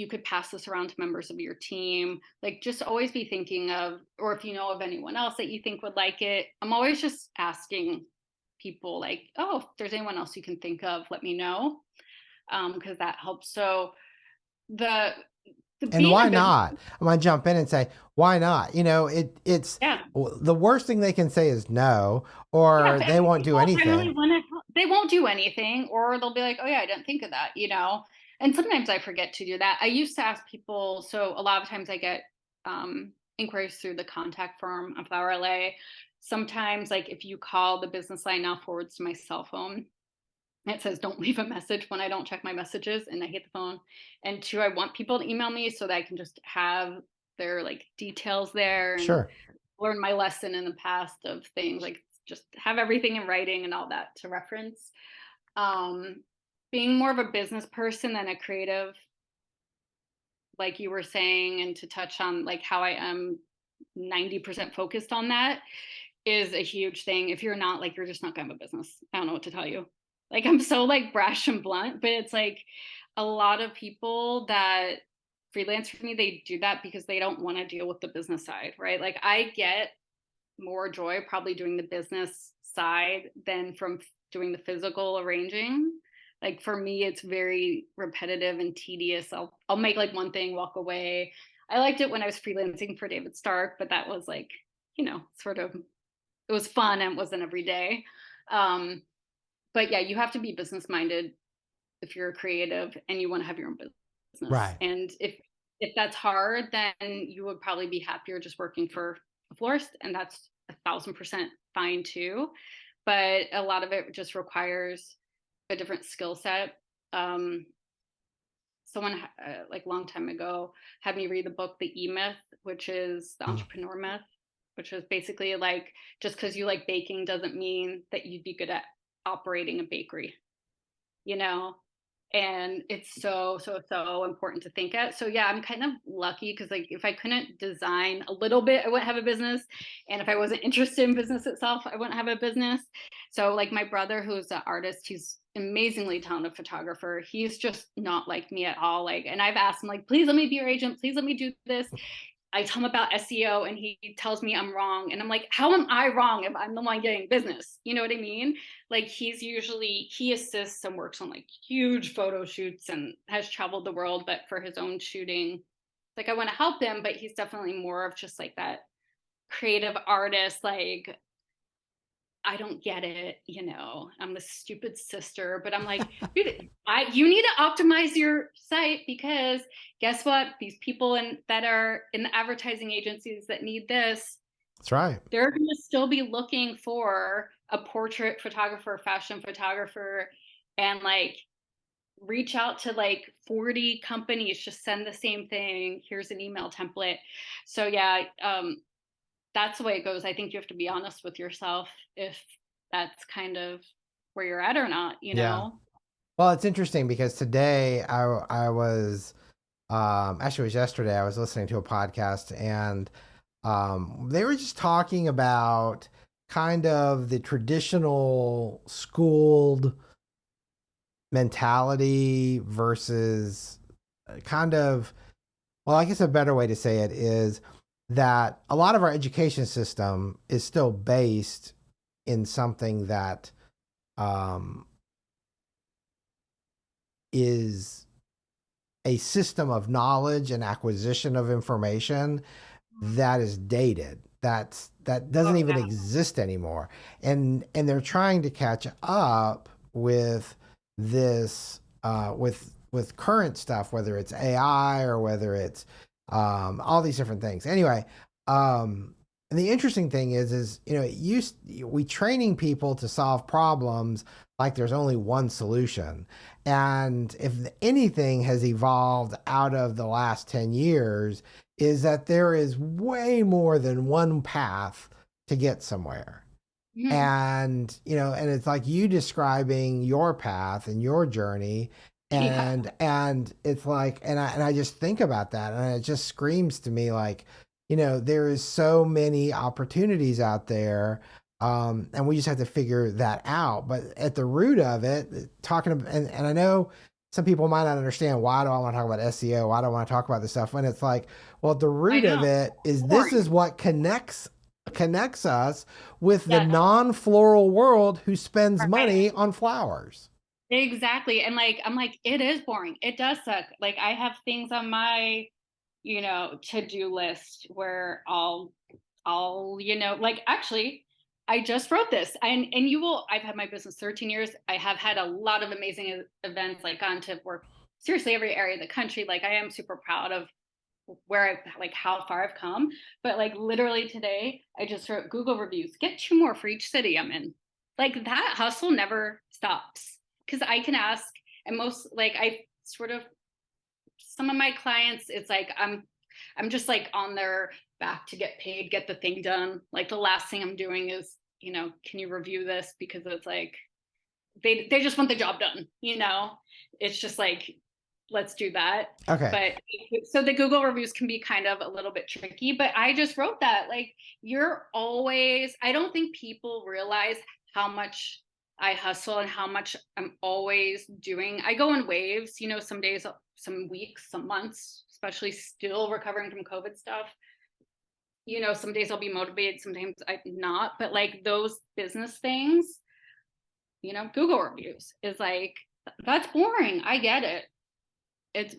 could pass this around to members of your team, like just always be thinking of, or if you know of anyone else that you think would like it. I'm always just asking people like, oh, if there's anyone else you can think of, let me know. Because that helps. So the And being a why business, not? I'm gonna jump in and say, why not? It's yeah. the worst thing they can say is no, Yeah, or but they won't do people anything. generally wanna they won't do anything, or they'll be like, "Oh, yeah, I didn't think of that," And sometimes I forget to do that. I used to ask people, so a lot of times I get, inquiries through the contact form on Flower LA. Sometimes, like, if you call, the business line now forwards to my cell phone. It says, "Don't leave a message," when I don't check my messages, and I hate the phone. And 2, I want people to email me so that I can just have their, like, details there and Sure. learn my lesson in the past of things, like, just have everything in writing and all that to reference. Um, Being more of a business person than a creative, like you were saying, and to touch on, like, how I am 90% focused on that is a huge thing. If you're not, like, you're just not gonna have a business. I don't know what to tell you. Like, I'm so, like, brash and blunt, but it's like a lot of people that freelance for me, they do that because they don't wanna deal with the business side, right? Like, I get more joy probably doing the business side than from doing the physical arranging. Like, for me, it's very repetitive and tedious. I'll make like one thing, walk away. I liked it when I was freelancing for David Stark, but that was like, sort of, it was fun and it wasn't every day. Um, but yeah, you have to be business minded if you're a creative and you want to have your own business. Right. And if that's hard, then you would probably be happier just working for a florist, and that's 1,000% fine too. But a lot of it just requires a different skill set. Um, Someone like long time ago had me read the book The E Myth, which is the Mm. entrepreneur myth, which is basically like just because you like baking doesn't mean that you'd be good at operating a bakery, you know? And it's so, so, so important to think at. So yeah, I'm kind of lucky because like if I couldn't design a little bit, I wouldn't have a business. And if I wasn't interested in business itself, I wouldn't have a business. So like my brother, who's an artist, he's amazingly talented photographer. He's just not like me at all. Like, and I've asked him like, please let me be your agent. Please let me do this. I tell him about SEO and he tells me I'm wrong. And I'm like, how am I wrong if I'm the one getting business? You know what I mean? Like he assists and works on like huge photo shoots and has traveled the world, but for his own shooting, like I want to help him, but he's definitely more of just like that creative artist, like I don't get it, I'm the stupid sister, but I'm like, dude, you need to optimize your site because guess what? These people that are in the advertising agencies that need this, That's right. they're going to still be looking for a portrait photographer, fashion photographer, and like reach out to like 40 companies, just send the same thing. Here's an email template. So yeah, that's the way it goes. I think you have to be honest with yourself if that's kind of where you're at or not, you Yeah. know? Well, it's interesting because today I was actually it was yesterday I was listening to a podcast and they were just talking about kind of the traditional schooled mentality versus kind of, well, I guess a better way to say it is that a lot of our education system is still based in something that um, is a system of knowledge and acquisition of information that is dated. That doesn't Oh even yeah. exist anymore, and they're trying to catch up with this with current stuff, whether it's AI or whether it's all these different things. Anyway, um, And the interesting thing is, we training people to solve problems like there's only one solution. And if anything has evolved out of the last 10 years, is that there is way more than one path to get somewhere. Mhm. And it's like you describing your path and your journey. Yeah. And it's like, and I just think about that, and it just screams to me like, there is so many opportunities out there, and we just have to figure that out. But at the root of it, talking about, and I know some people might not understand, why do I want to talk about SEO? Why do I want to talk about this stuff? When it's like, well, at the I root of know. it is, this Boring. is what connects us with the Yes. non-floral world who spends Right. money on flowers. Exactly. And like, I'm like, it is boring. It does suck. Like, I have things on my, to-do list where I'll, like, actually, I just wrote this, and I've had my business 13 years. I have had a lot of amazing events, like gone to work seriously every area of the country. Like, I am super proud of like how far I've come. But like literally today, I just wrote Google reviews, get 2 more for each city I'm in. Like, that hustle never stops, because I can ask, and most, like, I sort of, some of my clients, it's like I'm just like on their back to get paid, get the thing done. Like, the last thing I'm doing is, can you review this? Because it's like they just want the job done. It's just like, let's do that. Okay. But so the Google reviews can be kind of a little bit tricky, but I just wrote that, like, I don't think people realize how much I hustle and how much I'm always doing. I go in waves, some days, some weeks, some months, especially still recovering from COVID stuff. Some days I'll be motivated, sometimes I'm not, but like those business things, Google reviews is like, that's boring. I get it.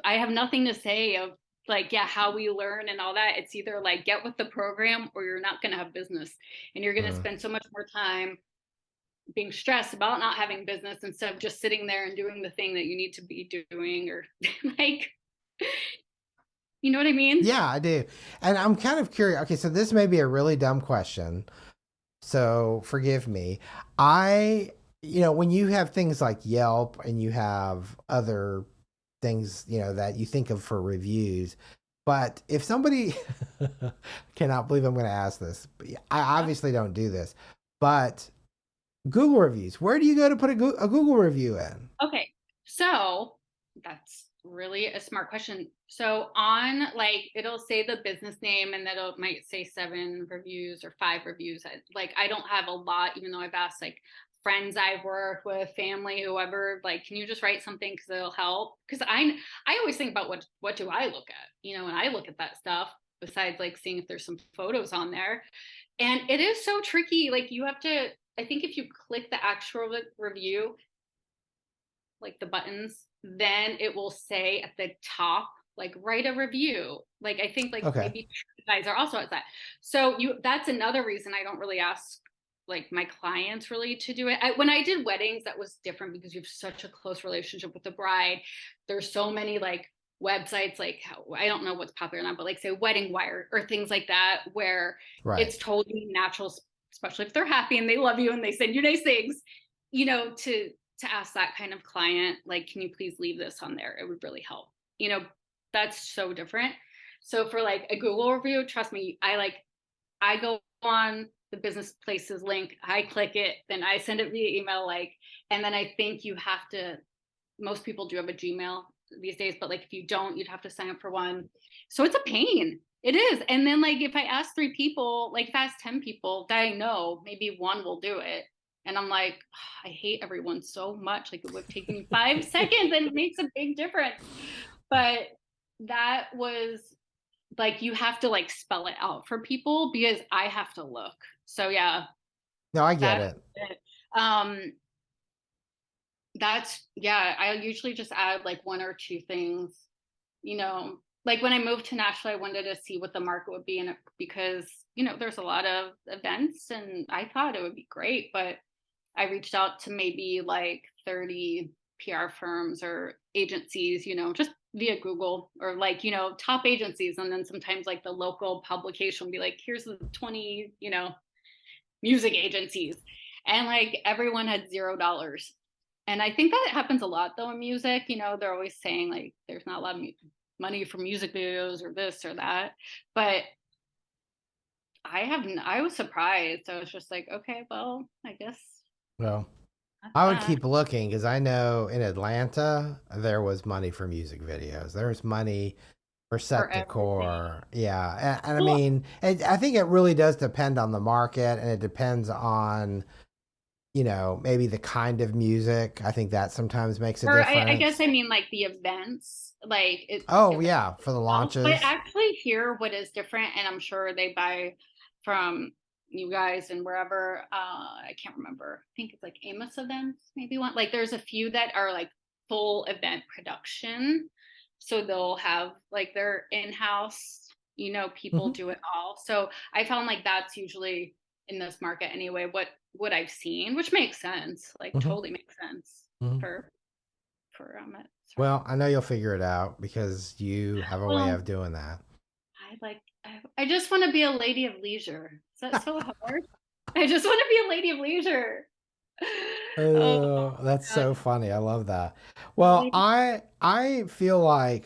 I have nothing to say of, like, yeah, how we learn and all that. It's either like, get with the program or you're not going to have business, and you're going to Mm. spend so much more time being stressed about not having business instead of just sitting there and doing the thing that you need to be doing, or like, you know what I mean? Yeah, I do. And I'm kind of curious. Okay, so this may be a really dumb question, so forgive me. I, when you have things like Yelp and you have other things, that you think of for reviews, but if somebody, cannot believe I'm going to ask this, but I Huh? obviously don't do this, but Google reviews, where do you go to put a Google review in? Okay. So that's really a smart question. So on, like, it'll say the business name, and then it might say 7 reviews or 5 reviews. I don't have a lot, even though I've asked like friends I've worked with, family, whoever, like, can you just write something because it'll help? Because I always think about what do I look at, when I look at that stuff, besides like seeing if there's some photos on there. And it is so tricky. Like, you have to, I think if you click the actual review, like the buttons, then it will say at the top, like, write a review. Like, I think like Okay. maybe you guys are also at that. So that's another reason I don't really ask like my clients really to do it. When I did weddings, that was different because you have such a close relationship with the bride. There's so many like websites, like, I don't know what's popular now, but like, say, Wedding Wire or things like that, where Right. it's totally natural, especially if they're happy and they love you and they send you nice things, to ask that kind of client, like, can you please leave this on there? It would really help. You know, that's so different. So for like a Google review, trust me, I go on the business places link, I click it, then I send it via email, like, and then I think you have to, most people do have a Gmail these days, but like if you don't, you'd have to sign up for one. So it's a pain. It is. And then like if I ask 3 people, like if I ask 10 people that I know, maybe one will do it. And I'm like, I hate everyone so much. Like, it would take me 5 seconds and it makes a big difference. But that was like, you have to like spell it out for people because I have to look. So yeah, No, I get that's it. it. Um, that's, yeah, I usually just add like 1 or 2 things, like when I moved to Nashville, I wanted to see what the market would be in it because, there's a lot of events and I thought it would be great, but I reached out to maybe like 30 PR firms or agencies, just via Google, or like, top agencies. And then sometimes like the local publication will be like, here's the 20, music agencies. And like everyone had $0. And I think that happens a lot though in music. They're always saying like there's not a lot of money for music videos or this or that. But I was surprised. I was just like, okay, well, I guess Well, that's I would that keep looking because I know in Atlanta there was money for music videos. There was money for for set everything. decor. Yeah. And I Well, mean, I think it really does depend on the market and it depends on, maybe the kind of music. I think that sometimes makes a or I guess difference. I mean like the events, like the Oh, event yeah, for the itself. But launches. actually, here what is different, and I'm sure they buy from you guys and wherever. I can't remember. I think it's like Amos Events, maybe one. Like there's a few that are like full event production, so they'll have like their in-house. People Hmm. do it all. So I found like that's usually in this market anyway. What I've seen, which makes sense, like Hmm. totally makes sense Hmm. for it. Sorry. Well, I know you'll figure it out because you have a way Well, of doing that. I just want to be a lady of leisure. Is that so hard? I just want to be a lady of leisure. Oh Oh, that's God, so funny. I love that. a Well, lady. I feel like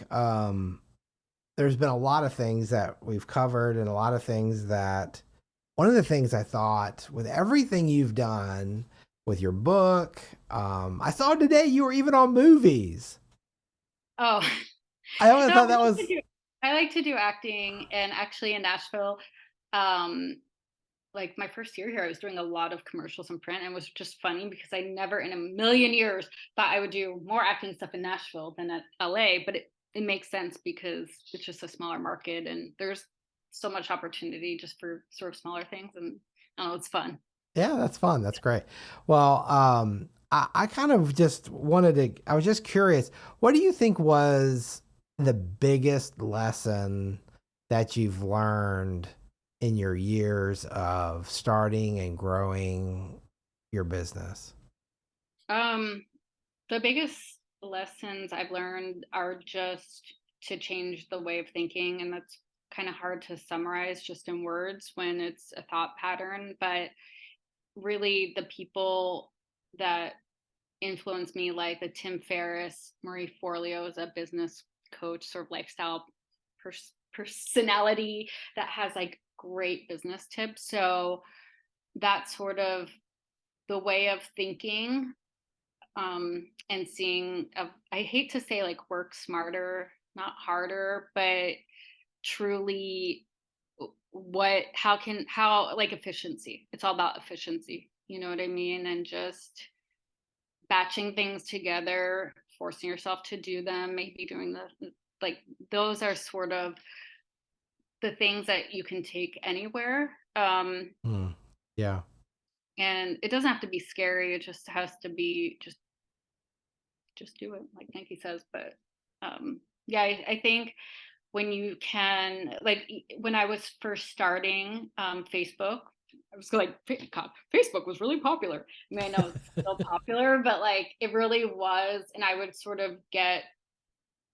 there's been a lot of things that we've covered and a lot of things that one of the things I thought with everything you've done with your book, I saw today you were even on movies. Oh, I always no, thought that was I like to do acting, and actually in Nashville, um, like my first year here, I was doing a lot of commercials and print, and it was just funny because I never in a million years thought I would do more acting stuff in Nashville than at LA. But it makes sense because it's just a smaller market, and there's so much opportunity just for sort of smaller things, and I don't know, it's fun. yeah, that's fun. That's great. Well, I kind of just wanted to, I was just curious, what do you think was the biggest lesson that you've learned in your years of starting and growing your business? Um, the biggest lessons I've learned are just to change the way of thinking, and that's kind of hard to summarize just in words when it's a thought pattern. But really, the people that influenced me, like the Tim Ferriss, Marie Forleo is a business coach, sort of lifestyle personality that has like great business tips. So that's sort of the way of thinking, and seeing I hate to say like work smarter, not harder, but truly how like efficiency. It's all about efficiency. You know what I mean? And just batching things together, forcing yourself to do them, maybe doing the like those are sort of the things that you can take anywhere. Hmm. Yeah. And it doesn't have to be scary. It just has to be just do it, like Nike says. But yeah, I think when you can, like when I was first starting Facebook, I was like, God, Facebook was really popular. I mean, I know it's still popular, but like it really was. And I would sort of get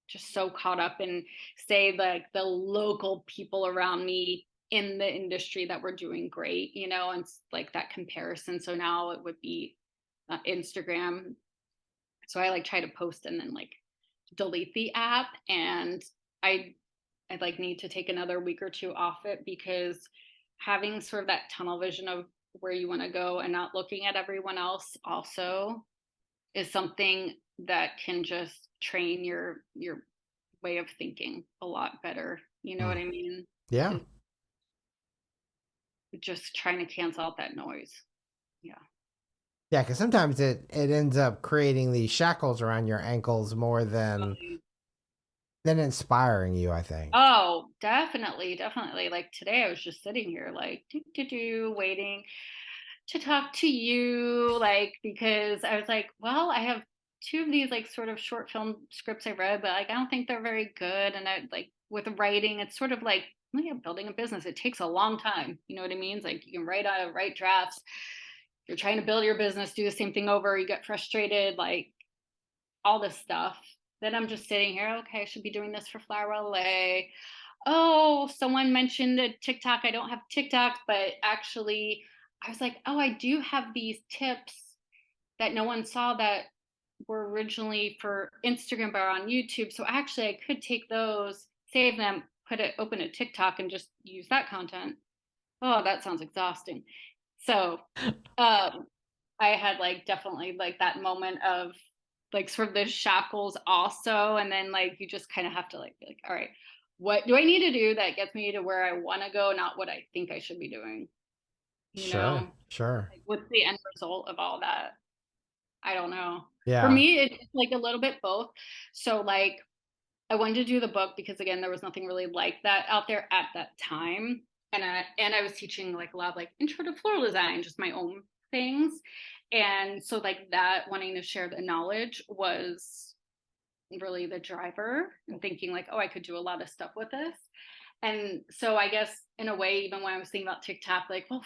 just so caught up in, say, like the local people around me in the industry that were doing great, and like that comparison. So now it would be Instagram. So I like try to post and then like delete the app, and I I like need to take another week or two off it, because having sort of that tunnel vision of where you want to go and not looking at everyone else also is something that can just train your way of thinking a lot better. You know Hmm. what I mean? Yeah. Is just trying to cancel out that noise. Yeah. Yeah, because sometimes it ends up creating these shackles around your ankles more than inspiring you, I think. Oh, definitely, definitely. Like today, I was just sitting here, like, waiting to talk to you, like, because I was like, well, I have two of these, like, sort of short film scripts I read, but like, I don't think they're very good. And I like with writing, it's sort of like, well, yeah, building a business, it takes a long time. You know what I mean? It's like you can write drafts. You're trying to build your business, do the same thing over, you get frustrated, like all this stuff. then I'm just sitting here, okay, I should be doing this for Flower LA. Oh, someone mentioned a TikTok. I don't have TikTok, but actually I was like, oh, I do have these tips that no one saw that were originally for Instagram but are on YouTube. So actually I could take those, save them, open a TikTok and just use that content. Oh, that sounds exhausting. So um I had like definitely like that moment of like sort of the shackles also. And then like you just kind of have to like be like, all right, what do I need to do that gets me to where I want to go, not what I think I should be doing? You Sure, know, sure. like what's the end result of all that? I don't know. For Yeah, me, it's like a little bit both. So like I wanted to do the book because again, there was nothing really like that out there at that time. And I was teaching like a lot of like intro to floral design, just my own things. And so like that wanting to share the knowledge was really the driver and thinking like, oh, I could do a lot of stuff with this. And so I guess in a way, even when I was thinking about TikTok, like, well,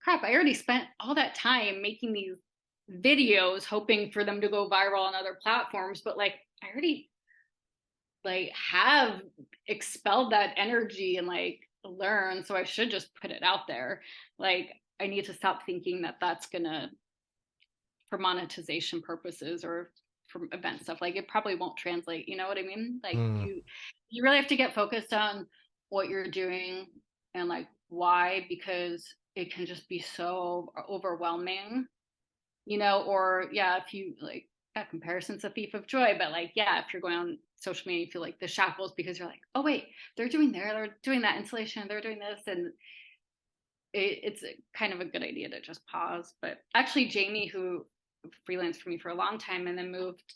crap, I already spent all that time making these videos hoping for them to go viral on other platforms, but like I already like have expelled that energy and like learn, so I should just put it out there. Like I need to stop thinking that that's gonna, for monetization purposes or for event stuff, like it probably won't translate, you know what I mean? Like mm, you really have to get focused on what you're doing and like why, because it can just be so overwhelming, you know. Or yeah, if you like, that comparison's a thief of joy, but like yeah, if you're going on social media you feel like the shackles because you're like, oh wait, they're doing that installation, they're doing this, and it's kind of a good idea to just pause. But actually Jamie, who freelanced for me for a long time and then moved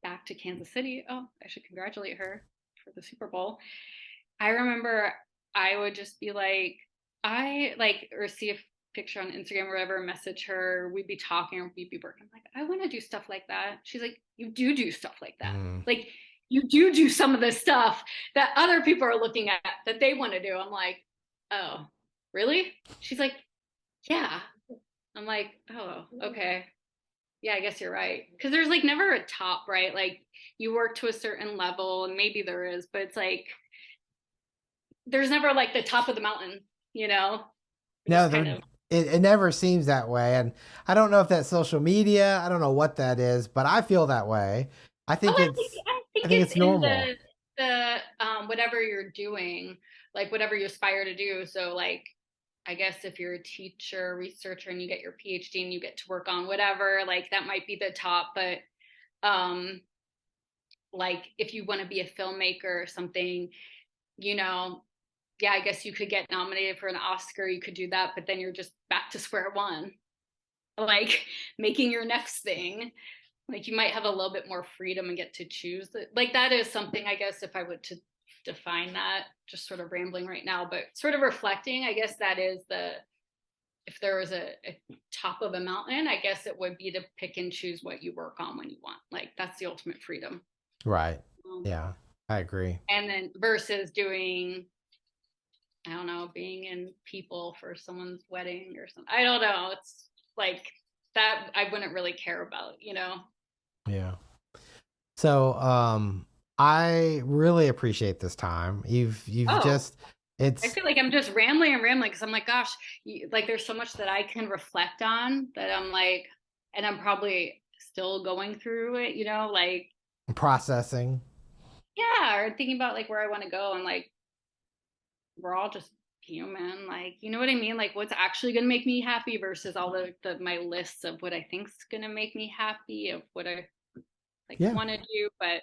back to Kansas City, oh, I should congratulate her for the Super Bowl. I remember I would just be like, I like, or see a picture on Instagram or whatever, message her, we'd be talking or we'd be working. I'm like, I want to do stuff like that. She's like, you do stuff like that. mm. Like, you do some of the stuff that other people are looking at that they want to do. I'm like, oh, really? She's like, yeah. I'm like, oh, okay. Yeah, I guess you're right. Because there's like never a top, right? Like you work to a certain level, and maybe there is, but it's like there's never like the top of the mountain, you know? You No, just there kind of, it never seems that way. And I don't know if that's social media. I don't know what that is, but I feel that way. I oh, think it's I I think think it's it's in normal. the whatever you're doing, like whatever you aspire to do. So like I guess if you're a teacher, researcher, and you get your PhD and you get to work on whatever, like that might be the top. But um like if you want to be a filmmaker or something, you know, yeah, I guess you could get nominated for an Oscar, you could do that, but then you're just back to square one, like making your next thing. Like you might have a little bit more freedom and get to choose it. Like that is something, I guess, if I were to define that, just sort of rambling right now, but sort of reflecting, I guess that is the, if there was a top of a mountain, I guess it would be to pick and choose what you work on when you want. Like that's the ultimate freedom. Right. Um, Yeah, I agree. and then versus doing, I don't know, being in people for someone's wedding or something. I don't know. It's like that I wouldn't really care about, you know? Yeah. So, I really appreciate this time. You've Oh, just I it's feel like I'm just rambling and rambling because I'm like, gosh, like there's so much that I can reflect on that I'm like, and I'm probably still going through it, you know, like, processing. yeah, or thinking about like where I want to go. And like, we're all just human, like, you know what I mean? Like, what's actually going to make me happy versus all my lists of what I think's going to make me happy, of what I like Yeah. want to do. But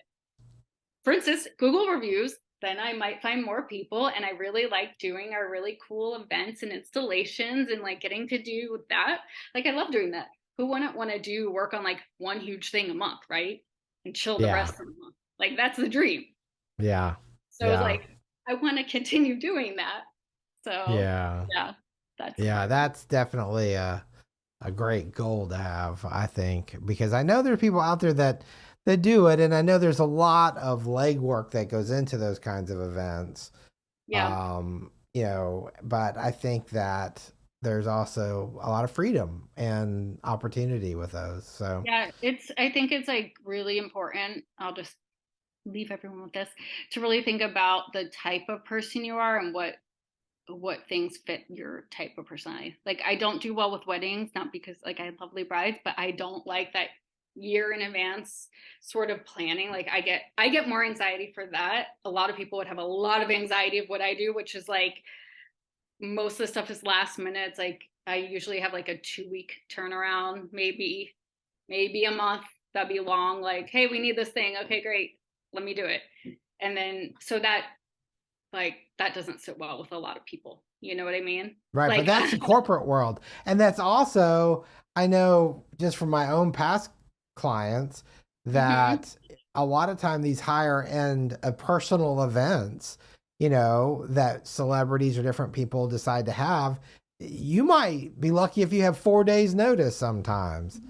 for instance, Google reviews, then I might find more people. And I really like doing our really cool events and installations and like getting to do that. Like, I love doing that. Who wouldn't want to do work on like one huge thing a month, right? And chill the Yeah. rest of the month. Like, that's the dream. Yeah. So it's Yeah. like, I want to continue doing that. So Yeah. yeah, that's Yeah, part of it. that's definitely a great goal to have, I think, because I know there are people out there that do it, and I know there's a lot of legwork that goes into those kinds of events. Yeah. But I think that there's also a lot of freedom and opportunity with those. So, Yeah, I think it's like really important. I'll just leave everyone with this to really think about the type of person you are and what things fit your type of personality. Like I don't do well with weddings, not because like I have lovely brides, but I don't like that year in advance sort of planning. Like I get more anxiety for that. A lot of people would have a lot of anxiety of what I do, which is like most of the stuff is last minute. It's like I usually have like a 2 week turnaround, maybe a month. That'd be long. Like, hey, we need this thing. Okay, great. Let me do it. And then so that like that doesn't sit well with a lot of people. You know what I mean? right. But Like, that's the corporate world. And that's also, I know just from my own past clients mhm. that a lot of time these higher end personal events, that celebrities or different people decide to have, you might be lucky if you have 4 days notice sometimes.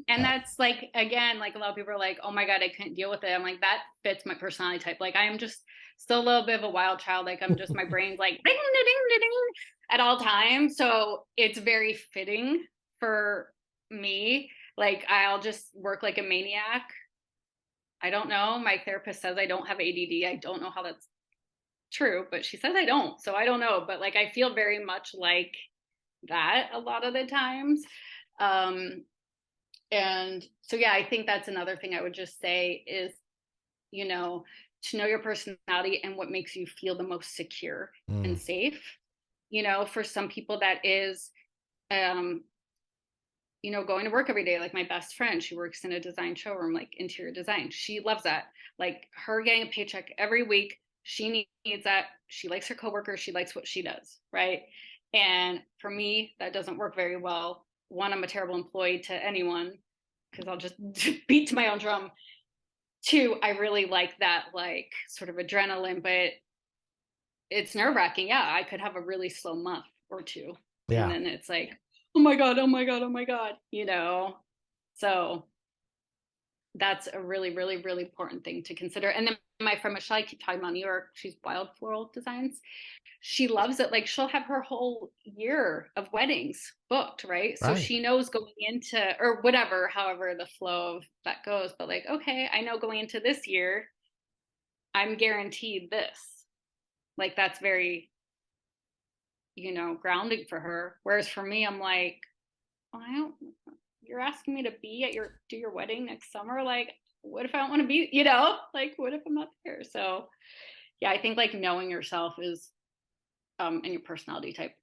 And that's like again, like a lot of people are like, "Oh my god, I couldn't deal with it." I'm like, that fits my personality type. Like I am just still a little bit of a wild child. Like I'm just my brain's like ding ding ding ding at all times. So it's very fitting for me. Like I'll just work like a maniac. I don't know. My therapist says I don't have ADD. I don't know how that's true, but she says I don't. So I don't know. But like I feel very much like that a lot of the times. Um, and so yeah, I think that's another thing I would just say is, you know, to know your personality and what makes you feel the most secure and Mm, safe. For some people that is um going to work every day. Like my best friend, she works in a design showroom, like interior design. She loves that. Like her getting a paycheck every week, she needs that. She likes her coworkers, she likes what she does, right? And for me, that doesn't work very well. One, I'm a terrible employee to anyone because I'll just beat to my own drum. Two, I really like that like sort of adrenaline, but it's nerve-wracking. Yeah, I could have a really slow month or two, and yeah. then it's like, oh my god, oh my god, oh my god, so that's a really really really important thing to consider. And then my friend Michelle, I keep talking about New York, she's Wild Floral Designs. She loves it. Like she'll have her whole year of weddings booked, right? So Right. she knows going into or whatever, however the flow of that goes, but like, okay, I know going into this year I'm guaranteed this. Like that's very grounding for her. Whereas for me, I'm like, oh, I don't. You're asking me to be at do your wedding next summer. Like, what if I don't want to be? Like, what if I'm not there? So, yeah, I think like knowing yourself is, and your personality type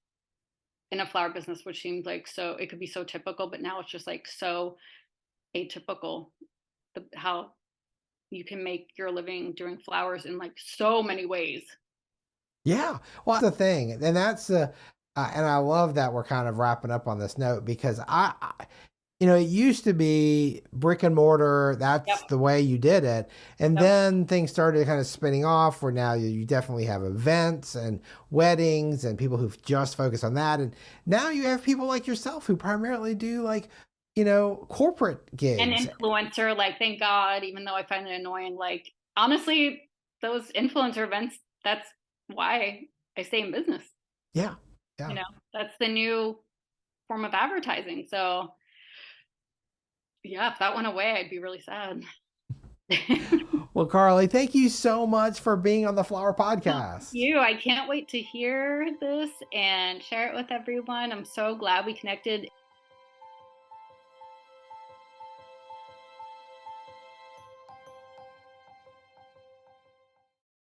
in a flower business, which seems like so it could be so typical, but now it's just like so atypical. How you can make your living doing flowers in like so many ways. Yeah. Well, that's the thing. And and I love that we're kind of wrapping up on this note because it used to be brick and mortar. Yep. That's the way you did it. And Yep. then things started kind of spinning off where now you definitely have events and weddings and people who just focus on that. And now you have people like yourself who primarily do like, corporate An gigs. influencer, like thank God, even though I find it annoying, like honestly, those influencer events, that's why I stay in business. Yeah. You Yeah. know, that's the new form of advertising. So yeah, if that went away, I'd be really sad. Well, Carly, thank you so much for being on the Flower Well, Podcast. I can't wait to hear this and share it with everyone. I'm so glad we connected